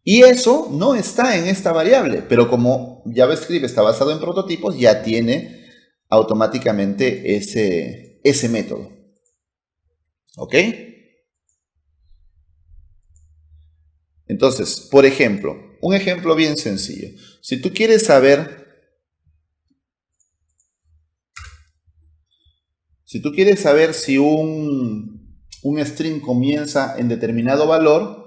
Y eso no está en esta variable, pero como JavaScript está basado en prototipos, ya tiene automáticamente ese método. ¿Ok? Entonces, por ejemplo, un ejemplo bien sencillo. Si tú quieres saber si un string comienza en determinado valor,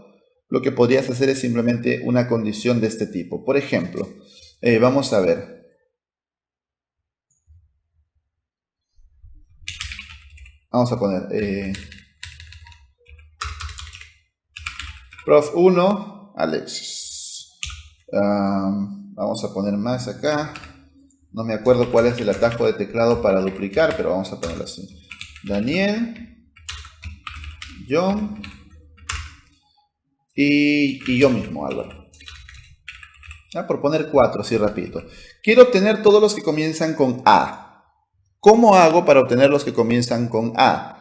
lo que podrías hacer es simplemente una condición de este tipo. Por ejemplo, vamos a ver. Vamos a poner prof1 Alexis. Vamos a poner más acá. No me acuerdo cuál es el atajo de teclado para duplicar, pero vamos a ponerlo así. Daniel, John y yo mismo, Álvaro. Por poner 4, así rapidito. Quiero obtener todos los que comienzan con A. ¿Cómo hago para obtener los que comienzan con A?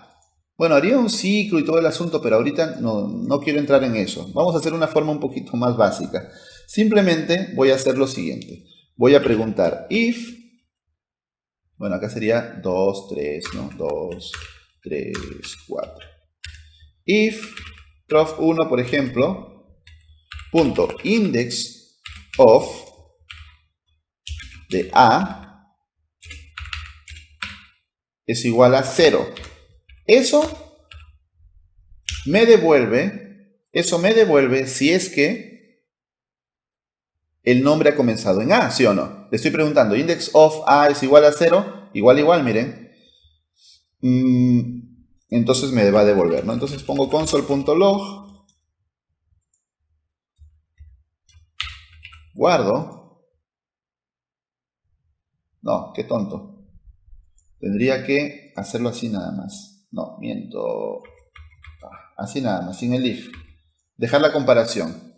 Bueno, haría un ciclo y todo el asunto, pero ahorita no quiero entrar en eso. Vamos a hacer una forma un poquito más básica. Simplemente voy a hacer lo siguiente. Voy a preguntar if, bueno, acá sería 2, 3, ¿no? 2, 3, 4. If prof1, por ejemplo, punto index of de A es igual a 0. Eso me devuelve si es que el nombre ha comenzado en A, ¿sí o no? Le estoy preguntando, index of A es igual a 0, igual, miren. Entonces me va a devolver, ¿no? Entonces pongo console.log, guardo. No, qué tonto. Tendría que hacerlo así nada más. No, miento. Así nada más, sin el if. Dejar la comparación.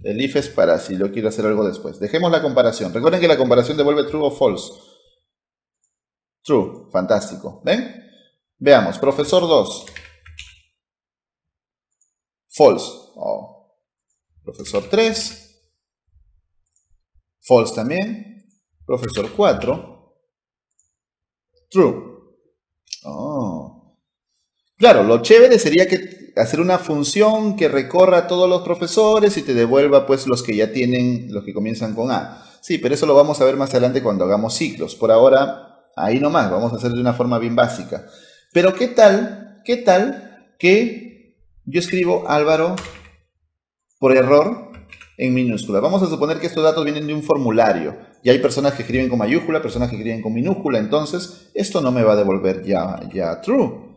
El if es para si yo quiero hacer algo después. Dejemos la comparación. Recuerden que la comparación devuelve true o false. True. Fantástico. ¿Ven? Veamos. Profesor 2. False. Oh. Profesor 3. False también. Profesor 4. True. Oh. Claro, lo chévere sería que hacer una función que recorra a todos los profesores y te devuelva pues los que ya tienen, los que comienzan con A. Sí, pero eso lo vamos a ver más adelante cuando hagamos ciclos. Por ahora, ahí nomás, vamos a hacer de una forma bien básica. Pero ¿qué tal que yo escribo Álvaro por error en minúscula? Vamos a suponer que estos datos vienen de un formulario y hay personas que escriben con mayúscula, personas que escriben con minúscula, entonces esto no me va a devolver ya true.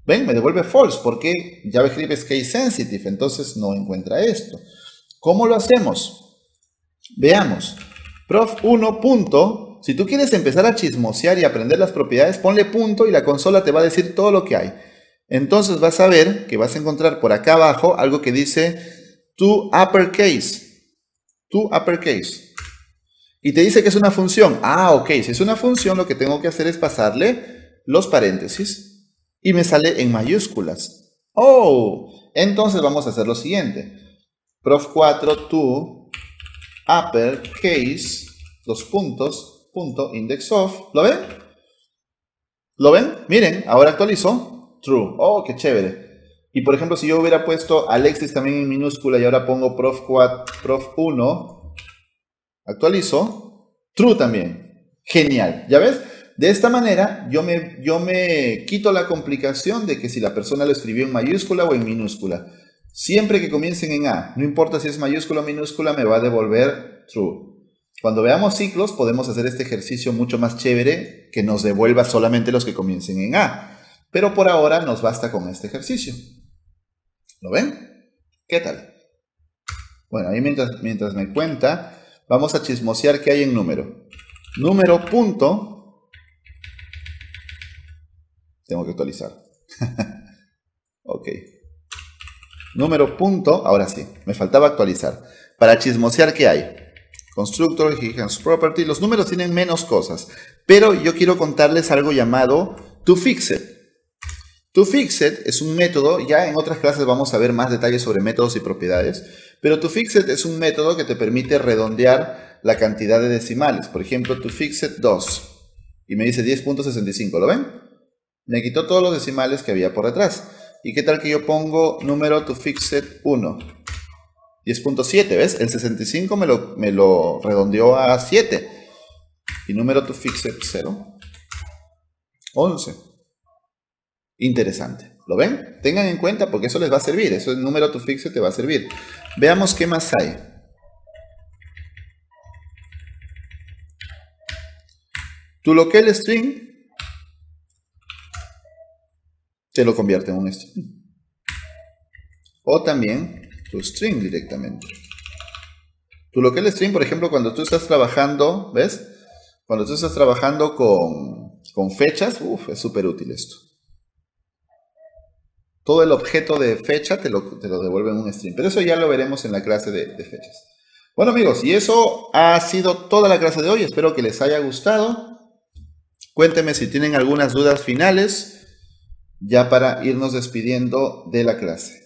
¿Ven? Me devuelve false porque JavaScript es case sensitive, entonces no encuentra esto. ¿Cómo lo hacemos? Veamos. Prof1 punto. Si tú quieres empezar a chismosear y aprender las propiedades, ponle punto y la consola te va a decir todo lo que hay. Entonces vas a ver que vas a encontrar por acá abajo algo que dice to uppercase. To uppercase. Y te dice que es una función. Ah, ok. Si es una función, lo que tengo que hacer es pasarle los paréntesis. Y me sale en mayúsculas. Oh, entonces vamos a hacer lo siguiente. Prof4 to uppercase, dos puntos, punto index of. ¿Lo ven? ¿Lo ven? Miren, ahora actualizo. True. Oh, qué chévere. Y por ejemplo, si yo hubiera puesto Alexis también en minúscula y ahora pongo prof1, actualizo. True también. Genial. ¿Ya ves? De esta manera, yo me quito la complicación de que si la persona lo escribió en mayúscula o en minúscula. Siempre que comiencen en A, no importa si es mayúscula o minúscula, me va a devolver true. Cuando veamos ciclos, podemos hacer este ejercicio mucho más chévere que nos devuelva solamente los que comiencen en A. Pero por ahora nos basta con este ejercicio. ¿Lo ven? ¿Qué tal? Bueno, ahí mientras me cuenta, vamos a chismosear qué hay en número. Número punto. Tengo que actualizar. Ok. Número punto. Ahora sí, me faltaba actualizar. Para chismosear, ¿qué hay? Constructor, Higgins Property. Los números tienen menos cosas. Pero yo quiero contarles algo llamado toFixit. toFixit es un método. Ya en otras clases vamos a ver más detalles sobre métodos y propiedades. Pero toFixit es un método que te permite redondear la cantidad de decimales. Por ejemplo, toFixit 2. Y me dice 10.65. ¿Lo ven? Me quitó todos los decimales que había por detrás. ¿Y qué tal que yo pongo número toFixit 1? 10.7, ¿ves? El 65 me lo redondeó a 7. Y número to fixed 0. 11. Interesante. ¿Lo ven? Tengan en cuenta porque eso les va a servir. Eso es número to fixed te va a servir. Veamos qué más hay. Tu local string te lo convierte en un string. O también tu string directamente. Tu local string, por ejemplo, cuando tú estás trabajando, ¿ves? Cuando tú estás trabajando con fechas, es súper útil esto. Todo el objeto de fecha te lo devuelve en un string. Pero eso ya lo veremos en la clase de fechas. Bueno, amigos, y eso ha sido toda la clase de hoy. Espero que les haya gustado. Cuéntenme si tienen algunas dudas finales, ya para irnos despidiendo de la clase.